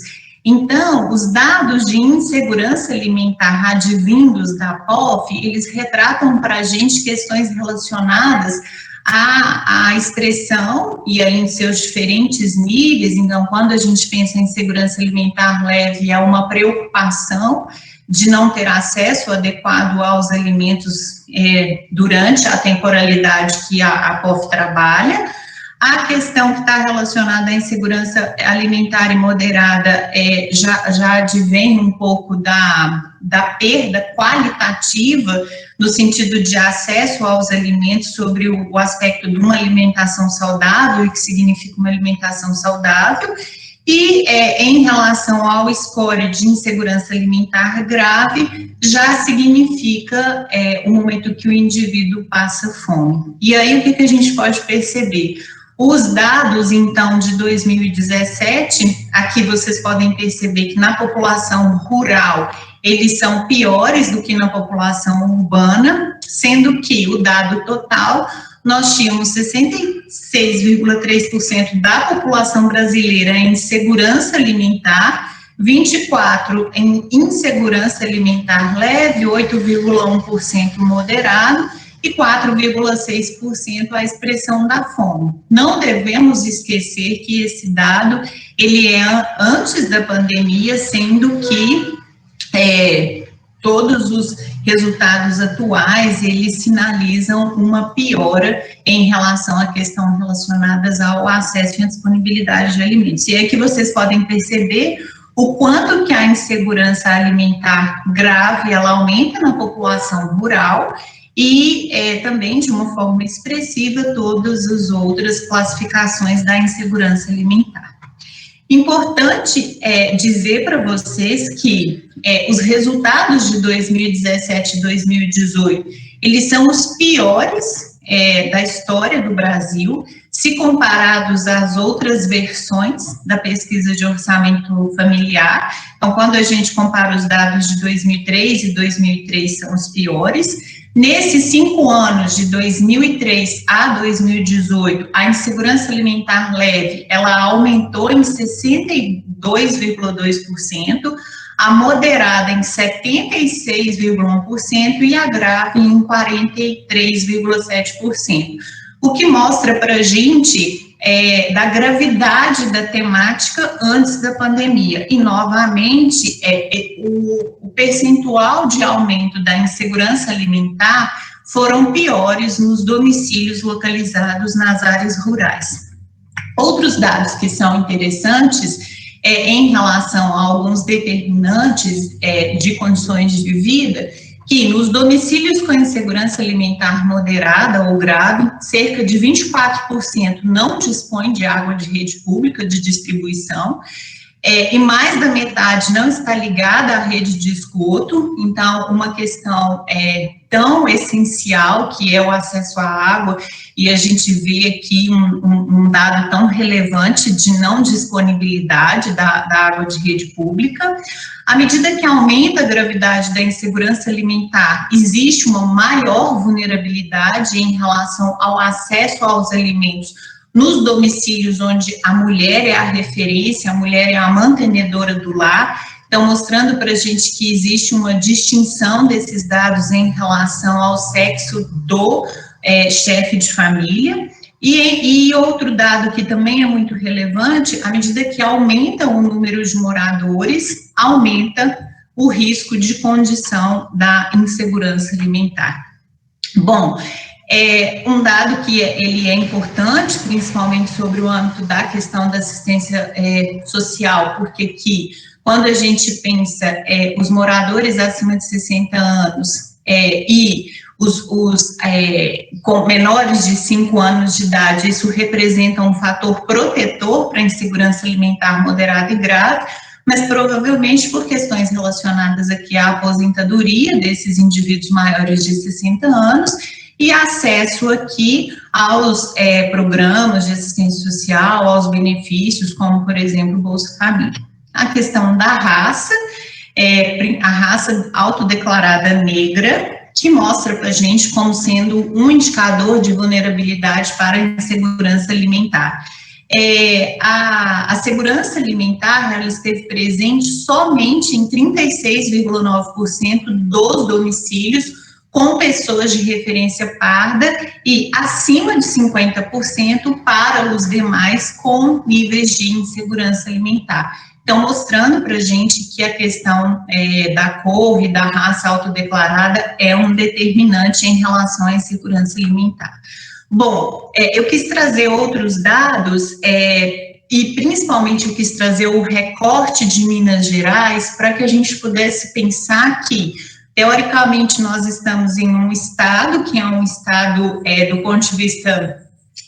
C: Então, os dados de insegurança alimentar advindos da POF, eles retratam para a gente questões relacionadas à expressão e aí em seus diferentes níveis. Então, quando a gente pensa em segurança alimentar leve, há uma preocupação de não ter acesso adequado aos alimentos durante a temporalidade que a POF trabalha. A questão que está relacionada à insegurança alimentar e moderada já advém um pouco da perda qualitativa no sentido de acesso aos alimentos sobre o aspecto de uma alimentação saudável, e que significa uma alimentação saudável, e em relação ao score de insegurança alimentar grave, já significa o momento que o indivíduo passa fome. E aí o que a gente pode perceber? Os dados, então, de 2017, aqui vocês podem perceber que na população rural, eles são piores do que na população urbana, sendo que o dado total, nós tínhamos 66,3% da população brasileira em segurança alimentar, 24% em insegurança alimentar leve, 8,1% moderado, e 4,6% a expressão da fome. Não devemos esquecer que esse dado, ele é antes da pandemia, sendo que todos os resultados atuais, eles sinalizam uma piora em relação à questão relacionadas ao acesso e à disponibilidade de alimentos. E é que vocês podem perceber o quanto que a insegurança alimentar grave, ela aumenta na população rural, e também, de uma forma expressiva, todas as outras classificações da insegurança alimentar. Importante dizer para vocês que os resultados de 2017 e 2018, eles são os piores da história do Brasil, se comparados às outras versões da pesquisa de orçamento familiar. Então, quando a gente compara os dados de 2003 e 2003, são os piores. Nesses 5 anos, de 2003 a 2018, a insegurança alimentar leve, ela aumentou em 62,2%, a moderada em 76,1% e a grave em 43,7%. O que mostra para a gente da gravidade da temática antes da pandemia. E, novamente, o percentual de aumento da insegurança alimentar foram piores nos domicílios localizados nas áreas rurais. Outros dados que são interessantes em relação a alguns determinantes de condições de vida, que nos domicílios com insegurança alimentar moderada ou grave, cerca de 24% não dispõe de água de rede pública de distribuição, e mais da metade não está ligada à rede de esgoto. Então, uma questão tão essencial que é o acesso à água, e a gente vê aqui um dado tão relevante de não disponibilidade da água de rede pública. À medida que aumenta a gravidade da insegurança alimentar, existe uma maior vulnerabilidade em relação ao acesso aos alimentos nos domicílios onde a mulher é a referência, a mulher é a mantenedora do lar. Então, mostrando para a gente que existe uma distinção desses dados em relação ao sexo do chefe de família. E outro dado que também é muito relevante, à medida que aumenta o número de moradores, aumenta o risco de condição da insegurança alimentar. Bom, um dado que ele é importante, principalmente sobre o âmbito da questão da assistência social, porque que quando a gente pensa os moradores acima de 60 anos e os com menores de 5 anos de idade, isso representa um fator protetor para a insegurança alimentar moderada e grave, mas provavelmente por questões relacionadas aqui à aposentadoria desses indivíduos maiores de 60 anos e acesso aqui aos programas de assistência social, aos benefícios, como, por exemplo, o Bolsa Família. A questão da raça, a raça autodeclarada negra, que mostra para a gente como sendo um indicador de vulnerabilidade para a insegurança alimentar. A segurança alimentar, ela esteve presente somente em 36,9% dos domicílios com pessoas de referência parda e acima de 50% para os demais com níveis de insegurança alimentar. Então, mostrando para a gente que a questão da cor e da raça autodeclarada é um determinante em relação à insegurança alimentar. Bom, eu quis trazer outros dados e principalmente eu quis trazer o recorte de Minas Gerais para que a gente pudesse pensar que, teoricamente, nós estamos em um estado que é um estado, do ponto de vista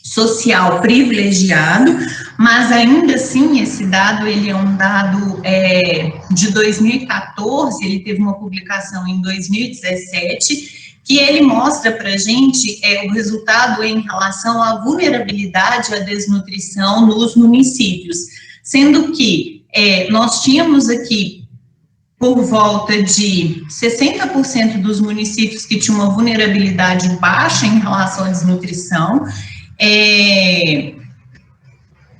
C: social, privilegiado, mas ainda assim esse dado, ele é um dado de 2014, ele teve uma publicação em 2017, que ele mostra para a gente o resultado em relação à vulnerabilidade à desnutrição nos municípios, sendo que nós tínhamos aqui por volta de 60% dos municípios que tinham uma vulnerabilidade baixa em relação à desnutrição,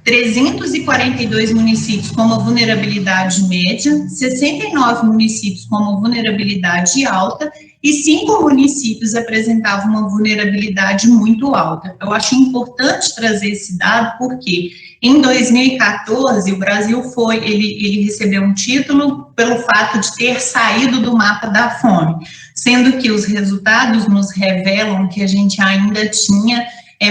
C: 342 municípios com uma vulnerabilidade média, 69 municípios com uma vulnerabilidade alta e 5 municípios apresentavam uma vulnerabilidade muito alta. Eu acho importante trazer esse dado porque em 2014 o Brasil ele recebeu um título pelo fato de ter saído do mapa da fome, sendo que os resultados nos revelam que a gente ainda tinha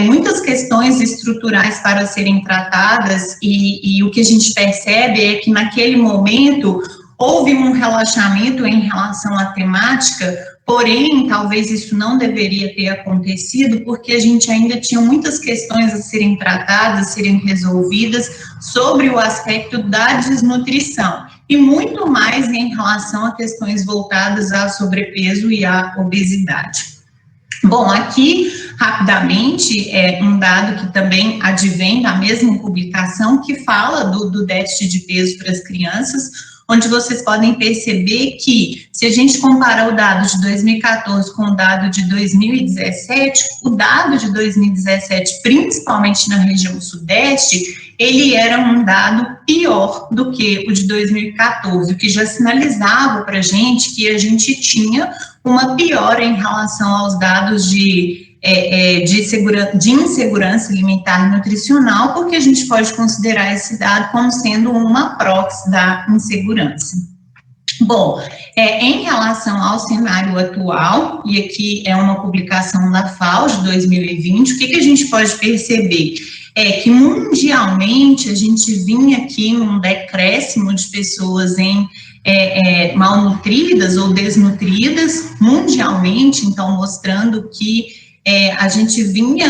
C: muitas questões estruturais para serem tratadas e o que a gente percebe é que naquele momento houve um relaxamento em relação à temática, porém, talvez isso não deveria ter acontecido, porque a gente ainda tinha muitas questões a serem tratadas, a serem resolvidas sobre o aspecto da desnutrição, e muito mais em relação a questões voltadas ao sobrepeso e à obesidade. Bom, aqui, rapidamente, um dado que também advém da mesma publicação, que fala do déficit de peso para as crianças, onde vocês podem perceber que, se a gente comparar o dado de 2014 com o dado de 2017, o dado de 2017, principalmente na região sudeste, ele era um dado pior do que o de 2014, o que já sinalizava para a gente que a gente tinha uma piora em relação aos dados de insegurança alimentar e nutricional, porque a gente pode considerar esse dado como sendo uma proxy da insegurança. Bom, em relação ao cenário atual, e aqui é uma publicação da FAO de 2020, o que a gente pode perceber? Que mundialmente a gente vinha aqui num decréscimo de pessoas malnutridas ou desnutridas, mundialmente, então mostrando que a gente vinha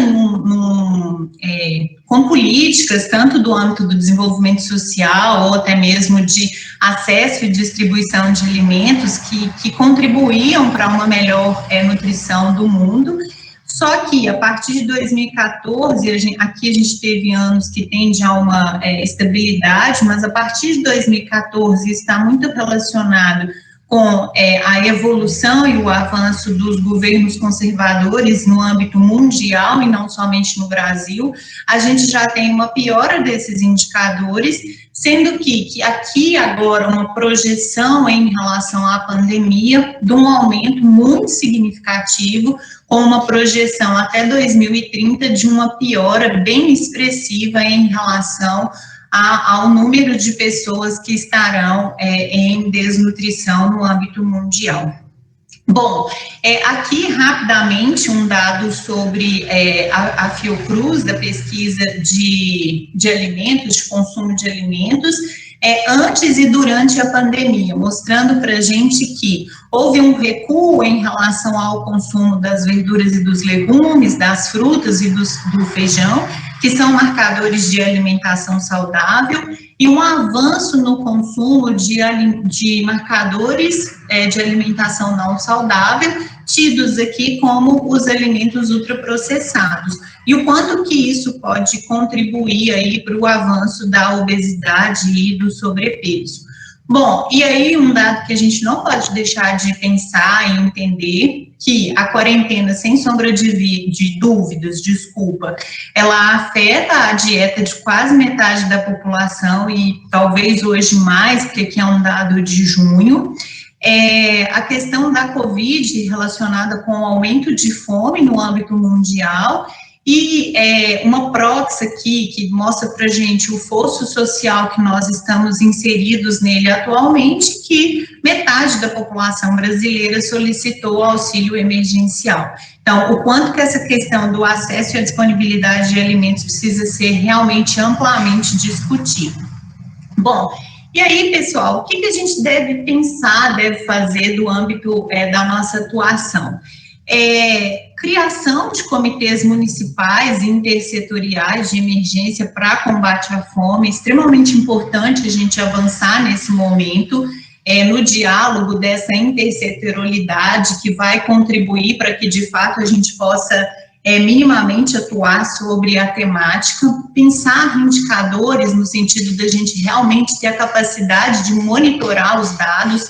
C: com políticas, tanto do âmbito do desenvolvimento social, ou até mesmo de acesso e distribuição de alimentos que contribuíam para uma melhor nutrição do mundo. Só que, a partir de 2014, aqui a gente teve anos que tende a uma estabilidade, mas a partir de 2014 está muito relacionado com a evolução e o avanço dos governos conservadores no âmbito mundial e não somente no Brasil. A gente já tem uma piora desses indicadores, sendo que aqui agora uma projeção em relação à pandemia de um aumento muito significativo, com uma projeção até 2030 de uma piora bem expressiva em relação ao número de pessoas que estarão em desnutrição no âmbito mundial. Bom, aqui rapidamente um dado sobre a Fiocruz, da pesquisa de alimentos, de consumo de alimentos, antes e durante a pandemia, mostrando para a gente que houve um recuo em relação ao consumo das verduras e dos legumes, das frutas e do feijão, que são marcadores de alimentação saudável, e um avanço no consumo de marcadores de alimentação não saudável, tidos aqui como os alimentos ultraprocessados. E o quanto que isso pode contribuir aí para o avanço da obesidade e do sobrepeso. Bom, e aí um dado que a gente não pode deixar de pensar e entender, que a quarentena, sem sombra de dúvidas, ela afeta a dieta de quase metade da população e talvez hoje mais, porque aqui é um dado de junho. A questão da Covid relacionada com o aumento de fome no âmbito mundial e uma proxy aqui que mostra para a gente o fosso social que nós estamos inseridos nele atualmente, que metade da população brasileira solicitou auxílio emergencial. Então, o quanto que essa questão do acesso e a disponibilidade de alimentos precisa ser realmente amplamente discutido. Bom, e aí, pessoal, o que a gente deve pensar, deve fazer do âmbito da nossa atuação? Criação de comitês municipais e intersetoriais de emergência para combate à fome, extremamente importante a gente avançar nesse momento, no diálogo dessa intersetorialidade que vai contribuir para que, de fato, a gente possa minimamente atuar sobre a temática, pensar indicadores no sentido da gente realmente ter a capacidade de monitorar os dados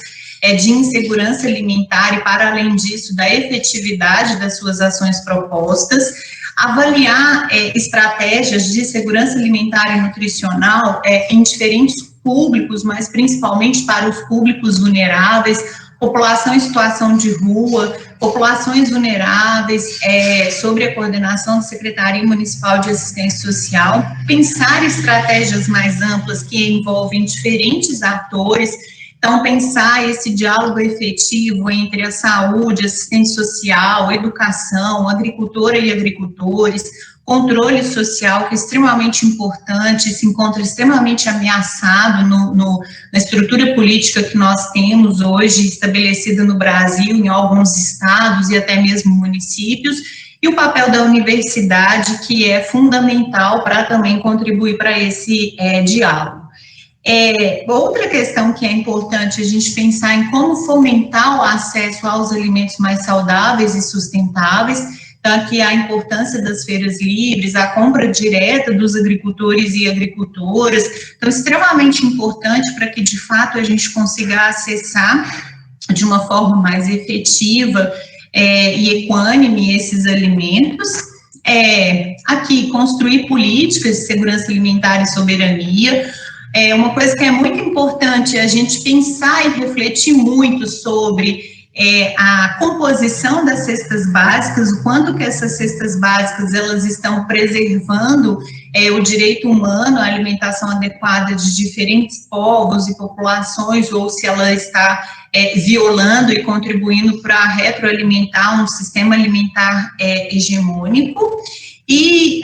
C: de insegurança alimentar e, para além disso, da efetividade das suas ações propostas, avaliar estratégias de segurança alimentar e nutricional em diferentes públicos, mas principalmente para os públicos vulneráveis, população em situação de rua, populações vulneráveis, sobre a coordenação da Secretaria Municipal de Assistência Social, pensar estratégias mais amplas que envolvem diferentes atores. Então, pensar esse diálogo efetivo entre a saúde, assistência social, educação, agricultora e agricultores, controle social, que é extremamente importante, se encontra extremamente ameaçado na estrutura política que nós temos hoje, estabelecida no Brasil, em alguns estados e até mesmo municípios, e o papel da universidade, que é fundamental para também contribuir para esse diálogo. Outra questão que é importante a gente pensar em como fomentar o acesso aos alimentos mais saudáveis e sustentáveis, então aqui a importância das feiras livres, a compra direta dos agricultores e agricultoras, então extremamente importante para que de fato a gente consiga acessar de uma forma mais efetiva e equânime esses alimentos. Aqui, construir políticas de segurança alimentar e soberania. Uma coisa que é muito importante é a gente pensar e refletir muito sobre a composição das cestas básicas, o quanto que essas cestas básicas elas estão preservando o direito humano à alimentação adequada de diferentes povos e populações, ou se ela está violando e contribuindo para retroalimentar um sistema alimentar hegemônico. E,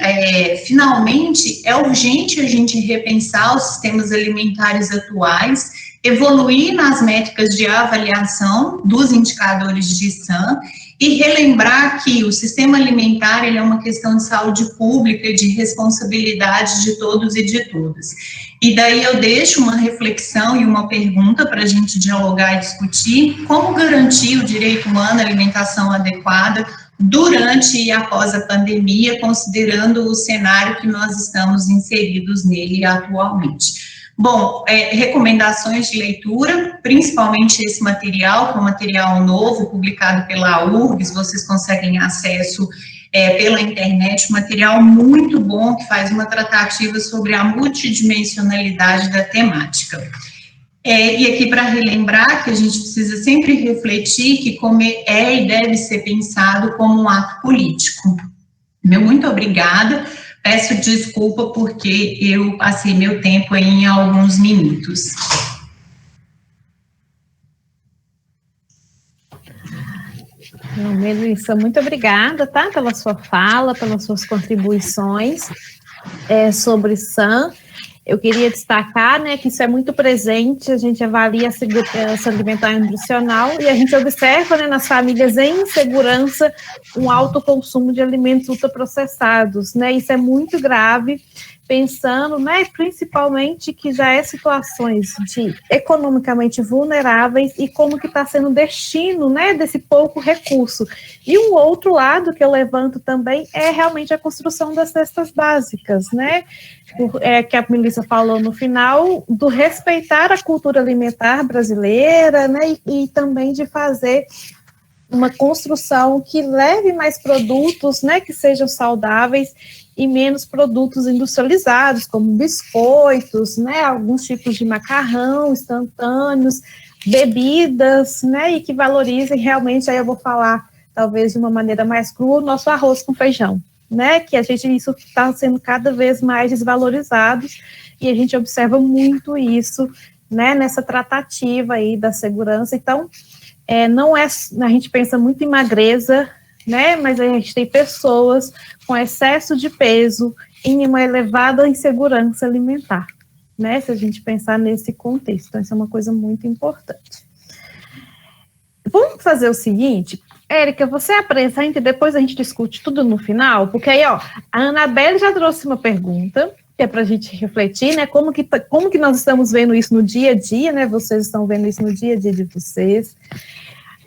C: finalmente, é urgente a gente repensar os sistemas alimentares atuais, evoluir nas métricas de avaliação dos indicadores de SAM e relembrar que o sistema alimentar ele é uma questão de saúde pública e de responsabilidade de todos e de todas. E daí eu deixo uma reflexão e uma pergunta para a gente dialogar e discutir como garantir o direito humano à alimentação adequada durante e após a pandemia, considerando o cenário que nós estamos inseridos nele atualmente. Bom, recomendações de leitura, principalmente esse material, que é um material novo, publicado pela URGS, vocês conseguem acesso pela internet, um material muito bom, que faz uma tratativa sobre a multidimensionalidade da temática. E aqui para relembrar que a gente precisa sempre refletir que comer e deve ser pensado como um ato político. Muito obrigada, peço desculpa porque eu passei meu tempo aí em alguns minutos.
A: Melissa, muito obrigada, tá, pela sua fala, pelas suas contribuições sobre SAM. Eu queria destacar, né, que isso é muito presente, a gente avalia a segurança alimentar e nutricional e a gente observa, né, nas famílias em insegurança um alto consumo de alimentos ultraprocessados, né, isso é muito grave, pensando, né, principalmente que já é situações de economicamente vulneráveis e como que está sendo o destino, né, desse pouco recurso. E um outro lado que eu levanto também é realmente a construção das cestas básicas, né, que a Melissa falou no final, do respeitar a cultura alimentar brasileira, né, e também de fazer uma construção que leve mais produtos, né, que sejam saudáveis e menos produtos industrializados, como biscoitos, né, alguns tipos de macarrão instantâneos, bebidas, né, e que valorizem realmente, aí eu vou falar, talvez de uma maneira mais crua, o nosso arroz com feijão, né, que isso está sendo cada vez mais desvalorizado, e a gente observa muito isso, né, nessa tratativa aí da segurança. Então, não é, a gente pensa muito em magreza, né, mas a gente tem pessoas com excesso de peso em uma elevada insegurança alimentar, né, se a gente pensar nesse contexto. Então, isso é uma coisa muito importante. Vamos fazer o seguinte, Érica, você apresenta e depois a gente discute tudo no final, porque aí, ó, a Anabelle já trouxe uma pergunta, que é para a gente refletir, né, como que nós estamos vendo isso no dia a dia, né, vocês estão vendo isso no dia a dia de vocês.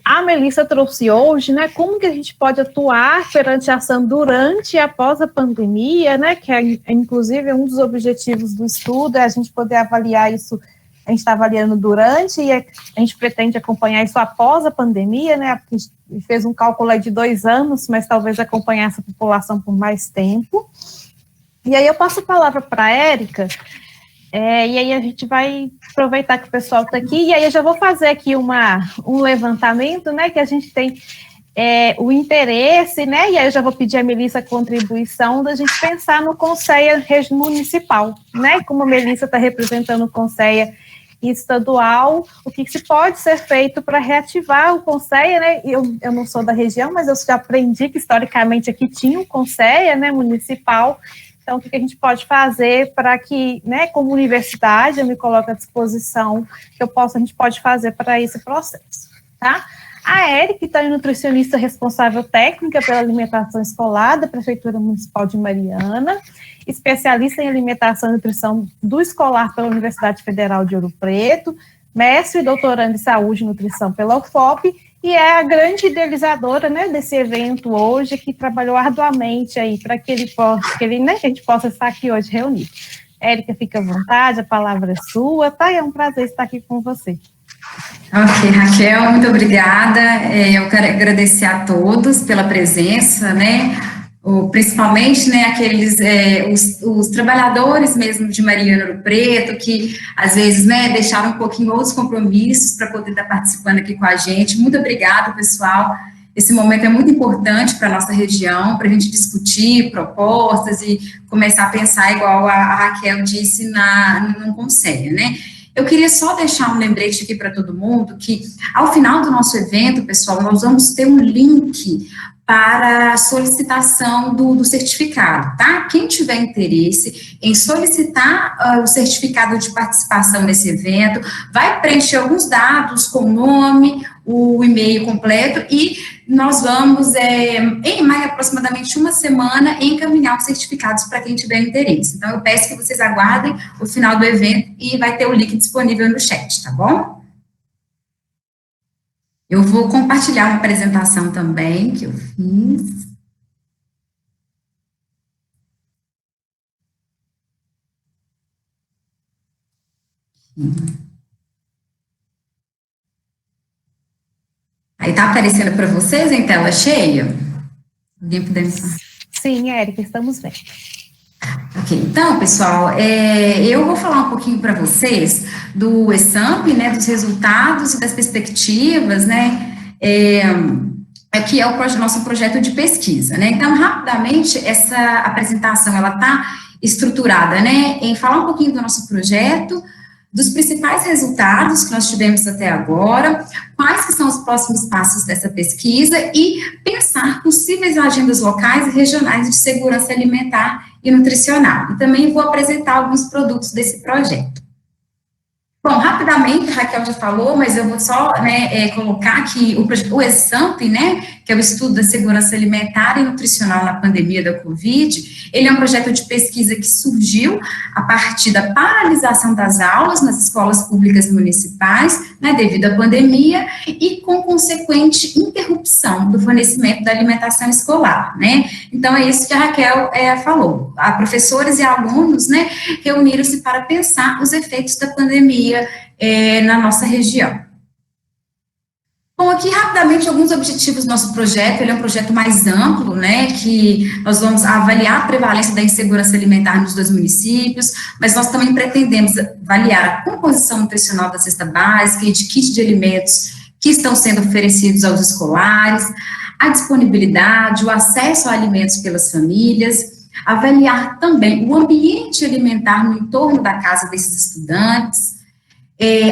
A: A Melissa trouxe hoje, né, como que a gente pode atuar perante a ação durante e após a pandemia, né, que é, inclusive, um dos objetivos do estudo, é a gente poder avaliar isso, a gente está avaliando durante, e a gente pretende acompanhar isso após a pandemia, né, a gente fez um cálculo aí de 2 anos, mas talvez acompanhar essa população por mais tempo. E aí eu passo a palavra para a Érica, e aí a gente vai aproveitar que o pessoal está aqui, e aí eu já vou fazer aqui um levantamento, né, que a gente tem o interesse, né, e aí eu já vou pedir a Melissa a contribuição da gente pensar no Conselho Municipal, né, como a Melissa está representando o Conselho estadual, o que se pode ser feito para reativar o Conselho, né, eu não sou da região, mas eu já aprendi que historicamente aqui tinha um Conselho, né, municipal. Então, o que a gente pode fazer para que, né, como universidade, eu me coloco à disposição, que a gente pode fazer para esse processo, tá? A Érica, que é nutricionista responsável técnica pela alimentação escolar da Prefeitura Municipal de Mariana, especialista em alimentação e nutrição do escolar pela Universidade Federal de Ouro Preto, mestre e doutorando em saúde e nutrição pela UFOP, e é a grande idealizadora, né, desse evento hoje, que trabalhou arduamente aí para que a gente possa estar aqui hoje reunido. Érica, fica à vontade, a palavra é sua, tá? E é um prazer estar aqui com você.
E: Ok, Raquel, muito obrigada. Eu quero agradecer a todos pela presença, né? Principalmente, né, os trabalhadores mesmo de Mariana Ouro Preto, que às vezes, né, deixaram um pouquinho outros compromissos para poder estar participando aqui com a gente. Muito obrigada, pessoal. Esse momento é muito importante para a nossa região, para a gente discutir propostas e começar a pensar, igual a Raquel disse, num conselho, né? Eu queria só deixar um lembrete aqui para todo mundo, que ao final do nosso evento, pessoal, nós vamos ter um link para a solicitação do certificado, tá? Quem tiver interesse em solicitar o certificado de participação nesse evento, vai preencher alguns dados com o nome, o e-mail completo, e nós vamos, em mais aproximadamente uma semana, encaminhar os certificados para quem tiver interesse. Então, eu peço que vocês aguardem o final do evento e vai ter o link disponível no chat, tá bom? Eu vou compartilhar uma apresentação também que eu fiz. Aí tá aparecendo para vocês em tela cheia? Alguém puder me falar?
A: Sim, Érica, estamos vendo.
E: Ok, então, pessoal, eu vou falar um pouquinho para vocês do ESAMP, né, dos resultados e das perspectivas, né, que é o nosso projeto de pesquisa, né. Então, rapidamente, essa apresentação, ela está estruturada, né, em falar um pouquinho do nosso projeto, dos principais resultados que nós tivemos até agora, quais que são os próximos passos dessa pesquisa e pensar possíveis agendas locais e regionais de segurança alimentar e nutricional. E também vou apresentar alguns produtos desse projeto. Bom, rapidamente, a Raquel já falou, mas eu vou só colocar que o ESAMP, né, que é o Estudo da Segurança Alimentar e Nutricional na Pandemia da Covid, ele é um projeto de pesquisa que surgiu a partir da paralisação das aulas nas escolas públicas municipais, né, devido à pandemia, e com consequente interrupção do fornecimento da alimentação escolar, né. Então, é isso que a Raquel falou. A professores e alunos, né, reuniram-se para pensar os efeitos da pandemia na nossa região. Bom, aqui rapidamente alguns objetivos do nosso projeto. Ele é um projeto mais amplo, né, que nós vamos avaliar a prevalência da insegurança alimentar nos 2 municípios, mas nós também pretendemos avaliar a composição nutricional da cesta básica e de kit de alimentos que estão sendo oferecidos aos escolares, a disponibilidade, o acesso a alimentos pelas famílias, avaliar também o ambiente alimentar no entorno da casa desses estudantes,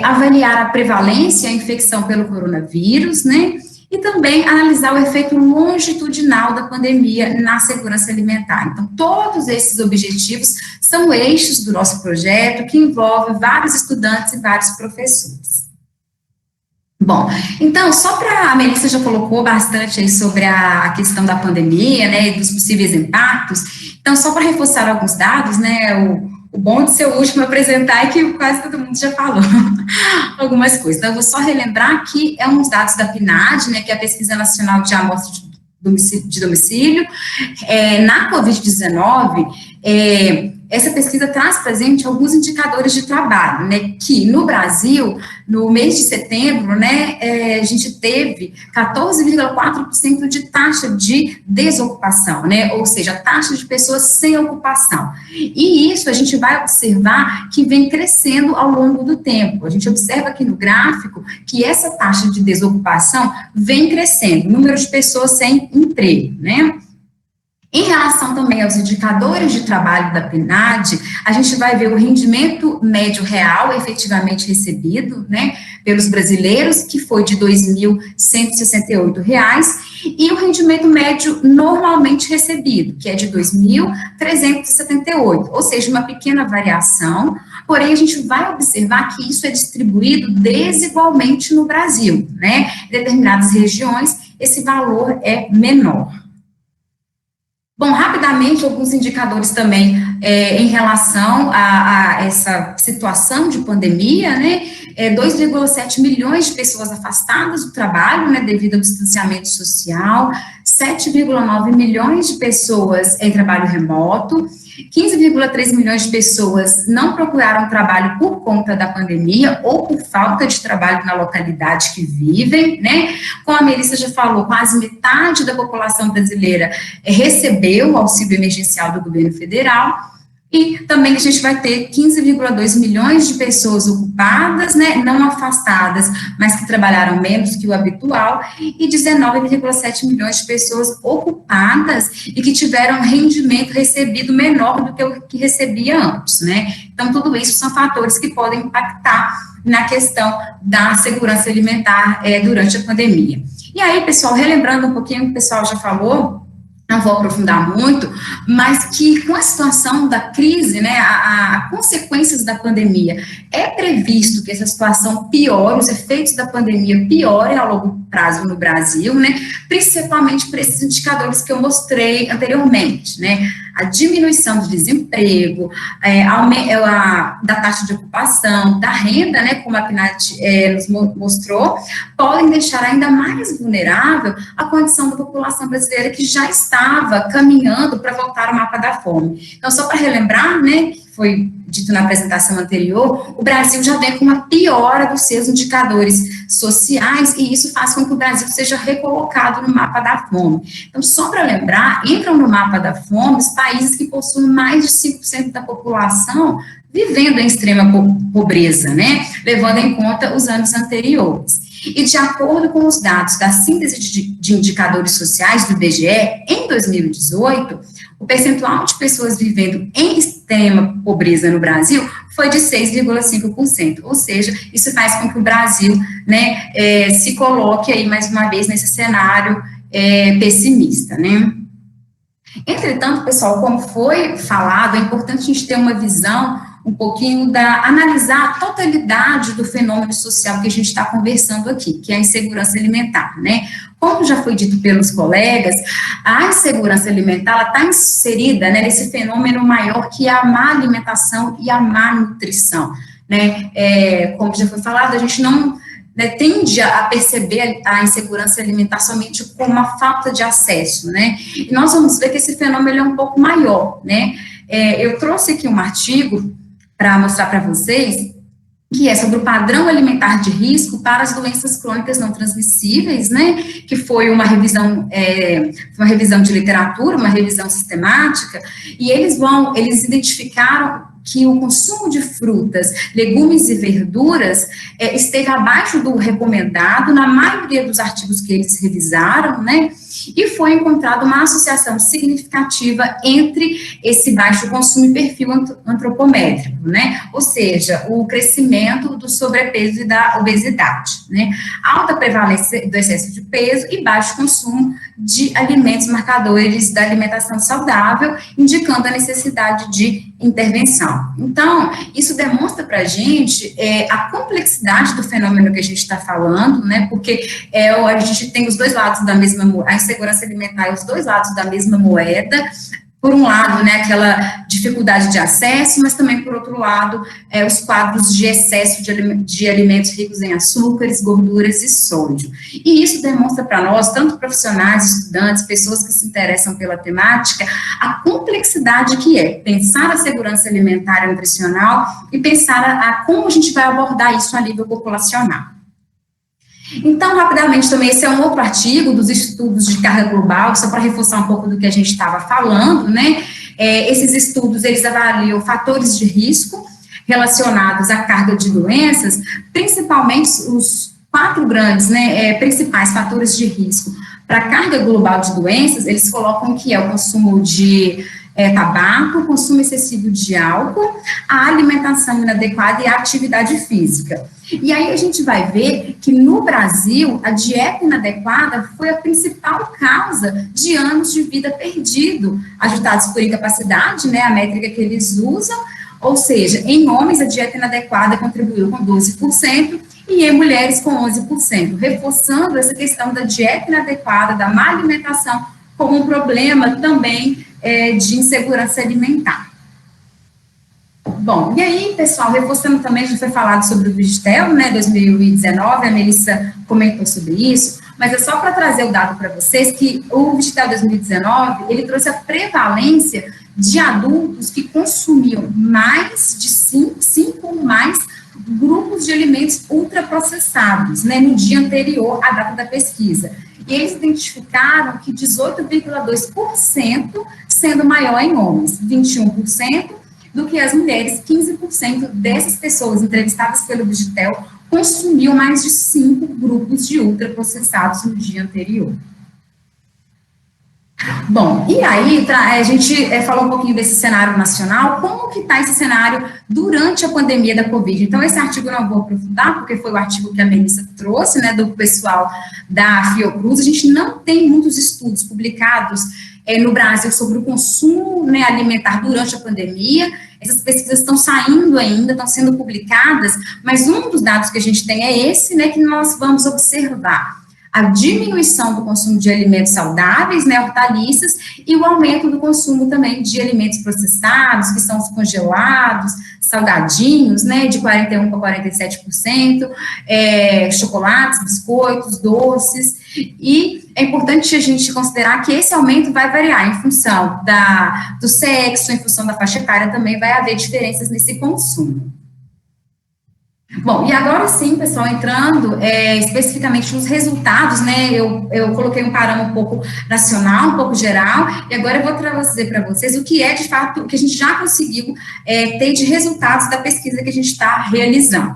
E: avaliar a prevalência e a infecção pelo coronavírus, né, e também analisar o efeito longitudinal da pandemia na segurança alimentar. Então, todos esses objetivos são eixos do nosso projeto, que envolve vários estudantes e vários professores. Bom, então, só para, a Melissa já colocou bastante aí sobre a questão da pandemia, né, e dos possíveis impactos. Então, só para reforçar alguns dados, né, o bom de ser o último a apresentar é que quase todo mundo já falou algumas coisas. Então, eu vou só relembrar que é uns dados da PNAD, né, que é a Pesquisa Nacional de Amostra de Domicílio. Na Covid-19, essa pesquisa traz para a gente alguns indicadores de trabalho, né, que no Brasil, no mês de setembro, né, a gente teve 14,4% de taxa de desocupação, né, ou seja, taxa de pessoas sem ocupação. E isso a gente vai observar que vem crescendo ao longo do tempo. A gente observa aqui no gráfico que essa taxa de desocupação vem crescendo, o número de pessoas sem emprego, né. Em relação também aos indicadores de trabalho da PNAD, a gente vai ver o rendimento médio real efetivamente recebido, né, pelos brasileiros, que foi de R$ 2.168, e o rendimento médio normalmente recebido, que é de R$ 2.378, ou seja, uma pequena variação, porém a gente vai observar que isso é distribuído desigualmente no Brasil, né, em determinadas regiões esse valor é menor. Bom, rapidamente, alguns indicadores também em relação a essa situação de pandemia, né, 2,7 milhões de pessoas afastadas do trabalho, né, devido ao distanciamento social, 7,9 milhões de pessoas em trabalho remoto, 15,3 milhões de pessoas não procuraram trabalho por conta da pandemia ou por falta de trabalho na localidade que vivem, né? Como a Melissa já falou, quase metade da população brasileira recebeu o auxílio emergencial do governo federal. E também a gente vai ter 15,2 milhões de pessoas ocupadas, né, não afastadas, mas que trabalharam menos que o habitual, e 19,7 milhões de pessoas ocupadas e que tiveram rendimento recebido menor do que o que recebia antes, né. Então, tudo isso são fatores que podem impactar na questão da segurança alimentar durante a pandemia. E aí, pessoal, relembrando um pouquinho o que o pessoal já falou, não vou aprofundar muito, mas que com a situação da crise, né, a consequências da pandemia, é previsto que essa situação piore, os efeitos da pandemia piorem ao longo prazo no Brasil, né, principalmente por esses indicadores que eu mostrei anteriormente, né, a diminuição do desemprego, da taxa de ocupação, da renda, né, como a PNAD nos mostrou, podem deixar ainda mais vulnerável a condição da população brasileira que já estava caminhando para voltar ao mapa da fome. Então, só para relembrar, né, que foi dito na apresentação anterior, o Brasil já vem com uma piora dos seus indicadores sociais, e isso faz com que o Brasil seja recolocado no mapa da fome. Então, só para lembrar, entram no mapa da fome os países que possuem mais de 5% da população vivendo em extrema pobreza, né, levando em conta os anos anteriores. E de acordo com os dados da síntese de indicadores sociais do IBGE, em 2018, o percentual de pessoas vivendo em extrema pobreza no Brasil foi de 6,5%, ou seja, isso faz com que o Brasil, né, se coloque aí mais uma vez nesse cenário pessimista, né. Entretanto, pessoal, como foi falado, é importante a gente ter uma visão um pouquinho analisar a totalidade do fenômeno social que a gente está conversando aqui, que é a insegurança alimentar, né? Como já foi dito pelos colegas, a insegurança alimentar está inserida, né, nesse fenômeno maior que é a má alimentação e a má nutrição, né? Como já foi falado, a gente não tende a perceber a insegurança alimentar somente como uma falta de acesso, né? E nós vamos ver que esse fenômeno é um pouco maior, né? Eu trouxe aqui um artigo para mostrar para vocês, que é sobre o padrão alimentar de risco para as doenças crônicas não transmissíveis, né, que foi uma revisão de literatura, uma revisão sistemática, e eles identificaram que o consumo de frutas, legumes e verduras esteve abaixo do recomendado na maioria dos artigos que eles revisaram, né, e foi encontrada uma associação significativa entre esse baixo consumo e perfil antropométrico, né, ou seja, o crescimento do sobrepeso e da obesidade, né, alta prevalência do excesso de peso e baixo consumo de alimentos marcadores da alimentação saudável, indicando a necessidade de intervenção. Então, isso demonstra para a gente a complexidade do fenômeno que a gente está falando, né, porque a gente tem os dois lados da mesma moeda, a insegurança alimentar e os dois lados da mesma moeda. Por um lado, né, aquela dificuldade de acesso, mas também, por outro lado, os quadros de excesso de alimentos ricos em açúcares, gorduras e sódio. E isso demonstra para nós, tanto profissionais, estudantes, pessoas que se interessam pela temática, a complexidade que é pensar a segurança alimentar e nutricional e pensar a como a gente vai abordar isso a nível populacional. Então, rapidamente, também, esse é um outro artigo dos estudos de carga global, só para reforçar um pouco do que a gente estava falando, né? Esses estudos, eles avaliam fatores de risco relacionados à carga de doenças, principalmente os 4 grandes, né, principais fatores de risco para a carga global de doenças. Eles colocam que é o consumo de tabaco, consumo excessivo de álcool, a alimentação inadequada e a atividade física. E aí a gente vai ver que no Brasil a dieta inadequada foi a principal causa de anos de vida perdido, ajustados por incapacidade, né, a métrica que eles usam, ou seja, em homens a dieta inadequada contribuiu com 12% e em mulheres com 11%, reforçando essa questão da dieta inadequada, da má alimentação, como um problema também de insegurança alimentar. Bom, e aí, pessoal, reforçando também, já foi falado sobre o Vigitel, né, 2019, a Melissa comentou sobre isso, mas é só para trazer o dado para vocês que o Vigitel 2019, ele trouxe a prevalência de adultos que consumiam mais de 5 ou mais grupos de alimentos ultraprocessados, né, no dia anterior à data da pesquisa. E eles identificaram que 18,2% sendo maior em homens, 21% do que as mulheres, 15% dessas pessoas entrevistadas pelo Vigitel consumiam mais de 5 grupos de ultraprocessados no dia anterior. Bom, e aí a gente falou um pouquinho desse cenário nacional, como que está esse cenário durante a pandemia da Covid. Então, esse artigo eu não vou aprofundar, porque foi o artigo que a Melissa trouxe, né, do pessoal da Fiocruz. A gente não tem muitos estudos publicados no Brasil sobre o consumo, né, alimentar durante a pandemia. Essas pesquisas estão saindo ainda, estão sendo publicadas, mas um dos dados que a gente tem é esse, né, que nós vamos observar a diminuição do consumo de alimentos saudáveis, né, hortaliças, e o aumento do consumo também de alimentos processados, que são os congelados, salgadinhos, né, de 41% para 47%, chocolates, biscoitos, doces, e é importante a gente considerar que esse aumento vai variar em função do sexo, em função da faixa etária, também vai haver diferenças nesse consumo. Bom, e agora sim, pessoal, entrando especificamente nos resultados, né, eu coloquei um parâmetro um pouco nacional, um pouco geral, e agora eu vou trazer para vocês o que é, de fato, o que a gente já conseguiu ter de resultados da pesquisa que a gente está realizando.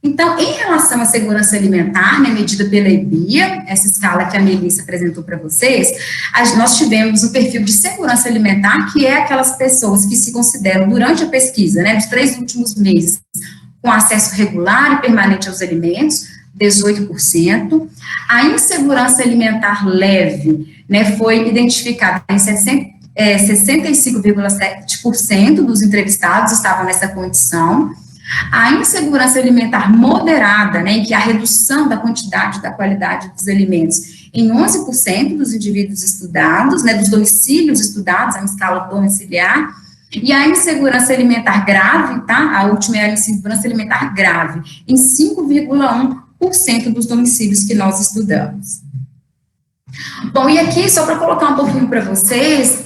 E: Então, em relação à segurança alimentar, né, medida pela EBIA, essa escala que a Melissa apresentou para vocês, nós tivemos um perfil de segurança alimentar, que é aquelas pessoas que se consideram, durante a pesquisa, né, dos 3 últimos meses, com acesso regular e permanente aos alimentos, 18%. A insegurança alimentar leve, né, foi identificada em 65,7% dos entrevistados estavam nessa condição. A insegurança alimentar moderada, né, em que a redução da quantidade e da qualidade dos alimentos em 11% dos indivíduos estudados, né, dos domicílios estudados, a escala domiciliar, e a insegurança alimentar grave, tá, a última é a insegurança alimentar grave, em 5,1% dos domicílios que nós estudamos. Bom, e aqui, só para colocar um pouquinho para vocês,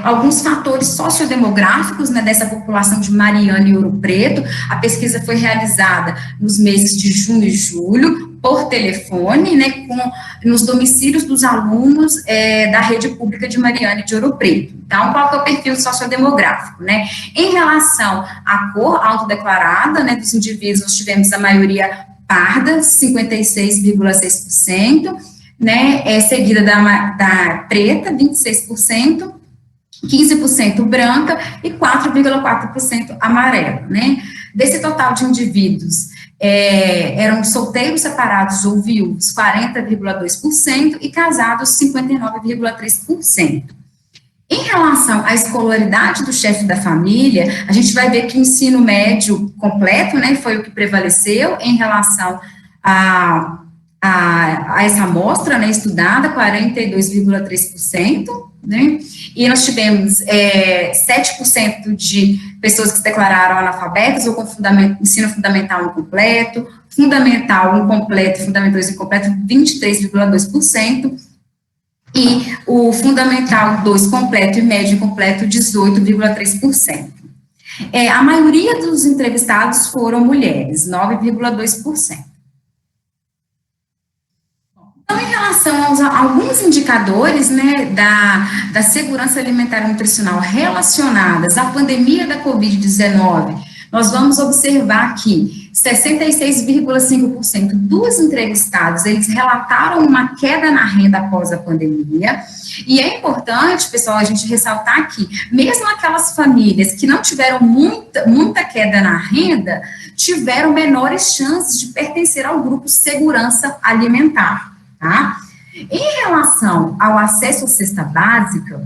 E: alguns fatores sociodemográficos, né, dessa população de Mariana e Ouro Preto. A pesquisa foi realizada nos meses de junho e julho, por telefone, né, nos domicílios dos alunos da rede pública de Mariana e de Ouro Preto. Então, qual que é o perfil sociodemográfico, né? Em relação à cor autodeclarada, né, dos indivíduos, nós tivemos a maioria parda, 56,6%, né, seguida da preta, 26%, 15% branca e 4,4% amarela, né. Desse total de indivíduos, eram solteiros separados ou viúvos, 40,2%, e casados, 59,3%. Em relação à escolaridade do chefe da família, a gente vai ver que o ensino médio completo, né, foi o que prevaleceu em relação a essa amostra, né, estudada, 42,3%, né, e nós tivemos 7% de pessoas que se declararam analfabetas ou com ensino fundamental incompleto, fundamental incompleto, fundamental 2 incompleto, 23,2%, e o fundamental 2 completo e médio incompleto, 18,3%. A maioria dos entrevistados foram mulheres, 9,2%. Então, em relação a alguns indicadores, né, da segurança alimentar e nutricional relacionadas à pandemia da Covid-19, nós vamos observar que 66,5% dos entrevistados, eles relataram uma queda na renda após a pandemia, e é importante, pessoal, a gente ressaltar que, mesmo aquelas famílias que não tiveram muita queda na renda, tiveram menores chances de pertencer ao grupo segurança alimentar. Tá? Em relação ao acesso à cesta básica,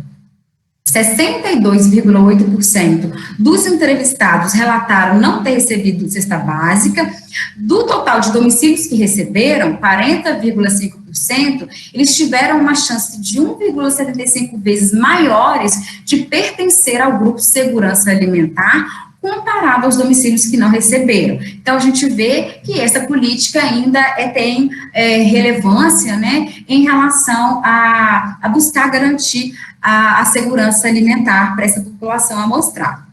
E: 62,8% dos entrevistados relataram não ter recebido cesta básica. Do total de domicílios que receberam, 40,5%, eles tiveram uma chance de 1,75 vezes maiores de pertencer ao grupo segurança alimentar, comparado aos domicílios que não receberam. Então, a gente vê que essa política ainda tem relevância, né, em relação a buscar garantir a segurança alimentar para essa população amostrada.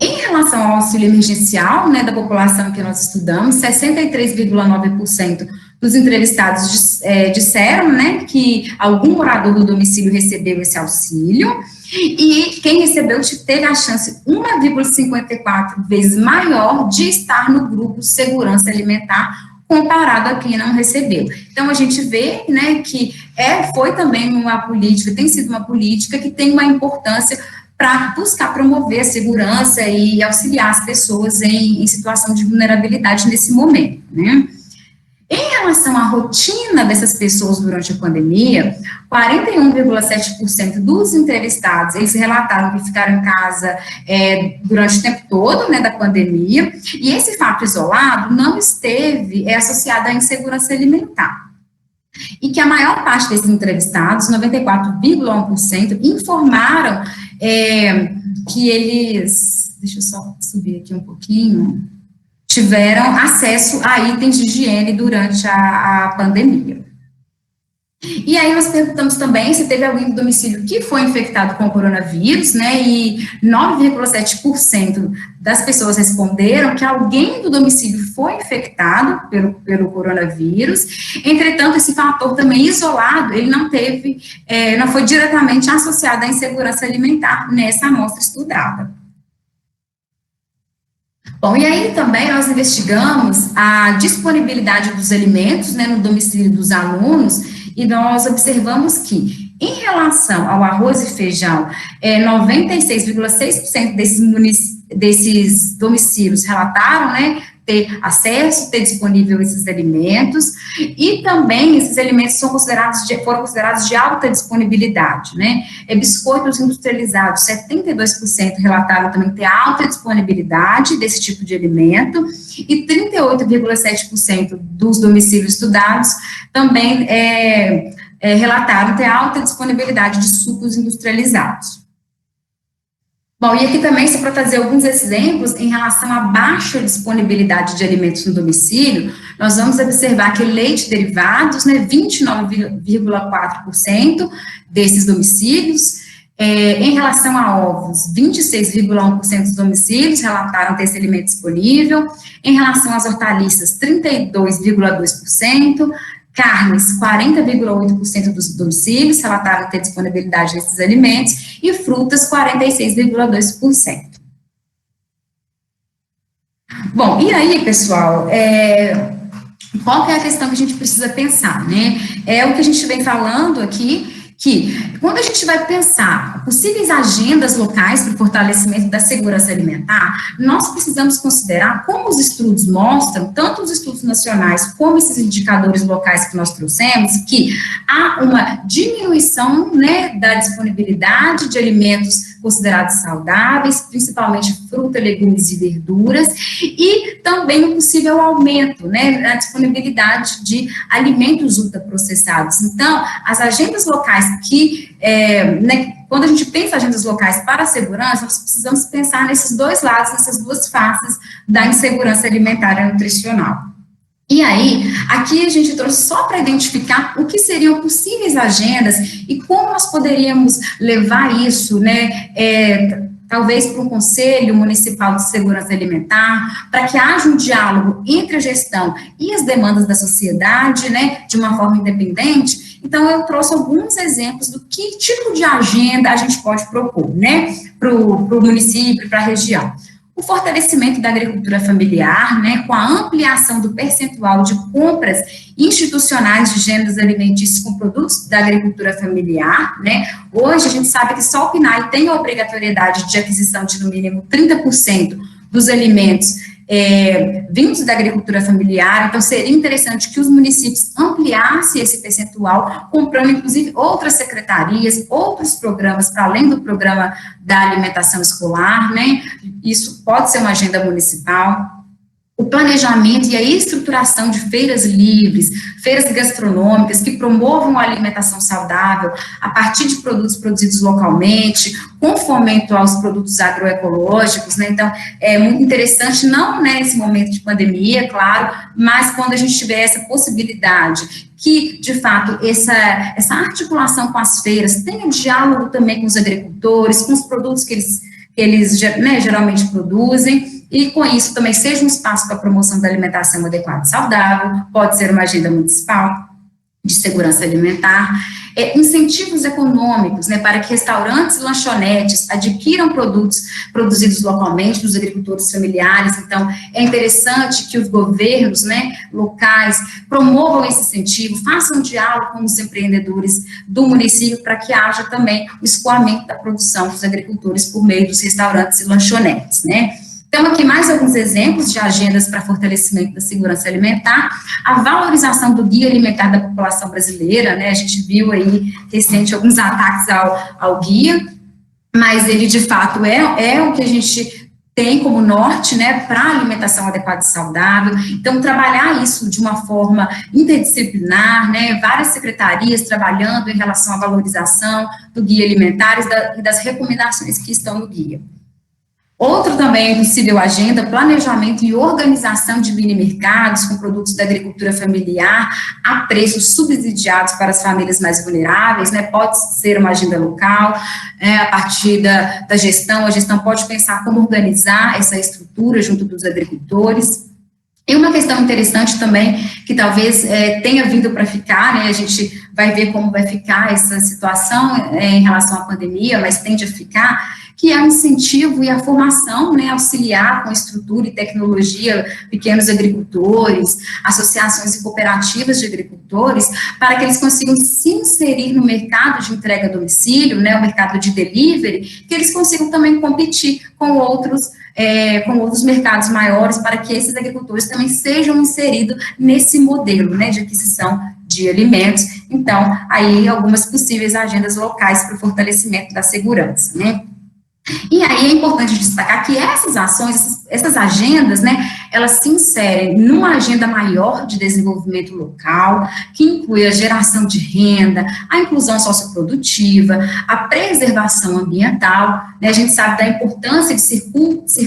E: Em relação ao auxílio emergencial, né, da população que nós estudamos, 63,9% dos entrevistados disseram, né, que algum morador do domicílio recebeu esse auxílio, e quem recebeu teve a chance 1,54 vezes maior de estar no grupo segurança alimentar, comparado a quem não recebeu. Então, a gente vê, né, que foi também uma política, tem sido uma política que tem uma importância para buscar promover a segurança e auxiliar as pessoas em situação de vulnerabilidade nesse momento, né. Em relação à rotina dessas pessoas durante a pandemia, 41,7% dos entrevistados, eles relataram que ficaram em casa durante o tempo todo, né, da pandemia, e esse fato isolado não esteve associado à insegurança alimentar. E que a maior parte desses entrevistados, 94,1%, informaram que eles, deixa eu só subir aqui um pouquinho, tiveram acesso a itens de higiene durante a pandemia. E aí nós perguntamos também se teve alguém do domicílio que foi infectado com o coronavírus, né, e 9,7% das pessoas responderam que alguém do domicílio foi infectado pelo coronavírus. Entretanto, esse fator também isolado, ele não foi diretamente associado à insegurança alimentar nessa amostra estudada. Bom, e aí também nós investigamos a disponibilidade dos alimentos, né, no domicílio dos alunos, e nós observamos que, em relação ao arroz e feijão, 96,6% desses domicílios relataram, né, ter acesso, ter disponível esses alimentos, e também esses alimentos foram considerados de alta disponibilidade, né? Biscoitos industrializados, 72% relataram também ter alta disponibilidade desse tipo de alimento, e 38,7% dos domicílios estudados também relataram ter alta disponibilidade de sucos industrializados. Bom, e aqui também, só para trazer alguns exemplos, em relação à baixa disponibilidade de alimentos no domicílio, nós vamos observar que leite derivados, né, 29,4% desses domicílios, em relação a ovos, 26,1% dos domicílios relataram ter esse alimento disponível, em relação às hortaliças, 32,2%, carnes, 40,8% dos domicílios relataram ter disponibilidade desses alimentos, e frutas, 46,2%. Bom, e aí, pessoal, qual que é a questão que a gente precisa pensar, né? É o que a gente vem falando aqui, que quando a gente vai pensar possíveis agendas locais para o fortalecimento da segurança alimentar, nós precisamos considerar, como os estudos mostram, tanto os estudos nacionais como esses indicadores locais que nós trouxemos, que há uma diminuição, né, da disponibilidade de alimentos considerados saudáveis, principalmente fruta, legumes e verduras, e também um possível aumento, né, na disponibilidade de alimentos ultraprocessados. Então, as agendas locais que, né, quando a gente pensa agendas locais para a segurança, nós precisamos pensar nesses dois lados, nessas duas faces da insegurança alimentar e nutricional. E aí, aqui a gente trouxe só para identificar o que seriam possíveis agendas e como nós poderíamos levar isso, né, talvez para um Conselho Municipal de Segurança Alimentar, para que haja um diálogo entre a gestão e as demandas da sociedade, né, de uma forma independente. Então, eu trouxe alguns exemplos do que tipo de agenda a gente pode propor, né, para o município, para a região. O fortalecimento da agricultura familiar, né, com a ampliação do percentual de compras institucionais de gêneros alimentícios com produtos da agricultura familiar, né. Hoje, a gente sabe que só o PNAE tem a obrigatoriedade de aquisição de, no mínimo, 30% dos alimentos vindos da agricultura familiar. Então, seria interessante que os municípios ampliassem esse percentual, comprando, inclusive, outras secretarias, outros programas, para além do programa da alimentação escolar, né? Isso pode ser uma agenda municipal. O planejamento e a estruturação de feiras livres, feiras gastronômicas que promovam a alimentação saudável a partir de produtos produzidos localmente, com fomento aos produtos agroecológicos, né? Então, é muito interessante, não nesse momento de pandemia, claro, mas quando a gente tiver essa possibilidade, que, de fato, essa articulação com as feiras, tenha diálogo também com os agricultores, com os produtos que eles né, geralmente produzem, e com isso também seja um espaço para a promoção da alimentação adequada e saudável, pode ser uma agenda municipal de segurança alimentar, incentivos econômicos, né, para que restaurantes e lanchonetes adquiram produtos produzidos localmente dos agricultores familiares. Então, é interessante que os governos, né, locais promovam esse incentivo, façam um diálogo com os empreendedores do município para que haja também o escoamento da produção dos agricultores por meio dos restaurantes e lanchonetes, né. Então, aqui mais alguns exemplos de agendas para fortalecimento da segurança alimentar, a valorização do guia alimentar da população brasileira, né, a gente viu aí recente alguns ataques ao guia, mas ele de fato é o que a gente tem como norte, né, para a alimentação adequada e saudável. Então, trabalhar isso de uma forma interdisciplinar, né, várias secretarias trabalhando em relação à valorização do guia alimentar e das recomendações que estão no guia. Outro também possível agenda, planejamento e organização de mini-mercados com produtos da agricultura familiar a preços subsidiados para as famílias mais vulneráveis, né, pode ser uma agenda local, a partir da gestão, a gestão pode pensar como organizar essa estrutura junto dos agricultores. E uma questão interessante também, que talvez tenha vindo para ficar, né, a gente vai ver como vai ficar essa situação em relação à pandemia, mas tende a ficar, que é o incentivo e a formação, né, auxiliar com estrutura e tecnologia pequenos agricultores, associações e cooperativas de agricultores, para que eles consigam se inserir no mercado de entrega a domicílio, né, o mercado de delivery, que eles consigam também competir com outros mercados maiores, para que esses agricultores também sejam inseridos nesse modelo, né, de aquisição de alimentos. Então, aí algumas possíveis agendas locais para o fortalecimento da segurança, né. E aí é importante destacar que essas ações, essas agendas, né, elas se inserem numa agenda maior de desenvolvimento local, que inclui a geração de renda, a inclusão socioprodutiva, a preservação ambiental, né, a gente sabe da importância de circuitos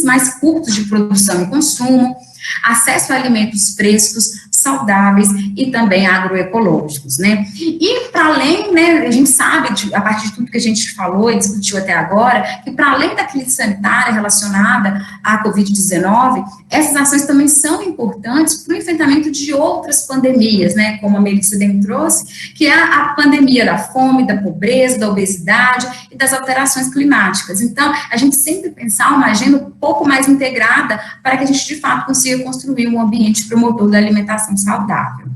E: mais curtos de produção e consumo, acesso a alimentos frescos, saudáveis e também agroecológicos, né? E para além, né, a gente sabe, a partir de tudo que a gente falou e discutiu até agora, que para além da crise sanitária relacionada à Covid-19, essas ações também são importantes para o enfrentamento de outras pandemias, né, como a Melissa bem trouxe, que é a pandemia da fome, da pobreza, da obesidade e das alterações climáticas. Então, a gente sempre pensar uma agenda um pouco mais integrada para que a gente, de fato, consiga construir um ambiente promotor da alimentação saudável.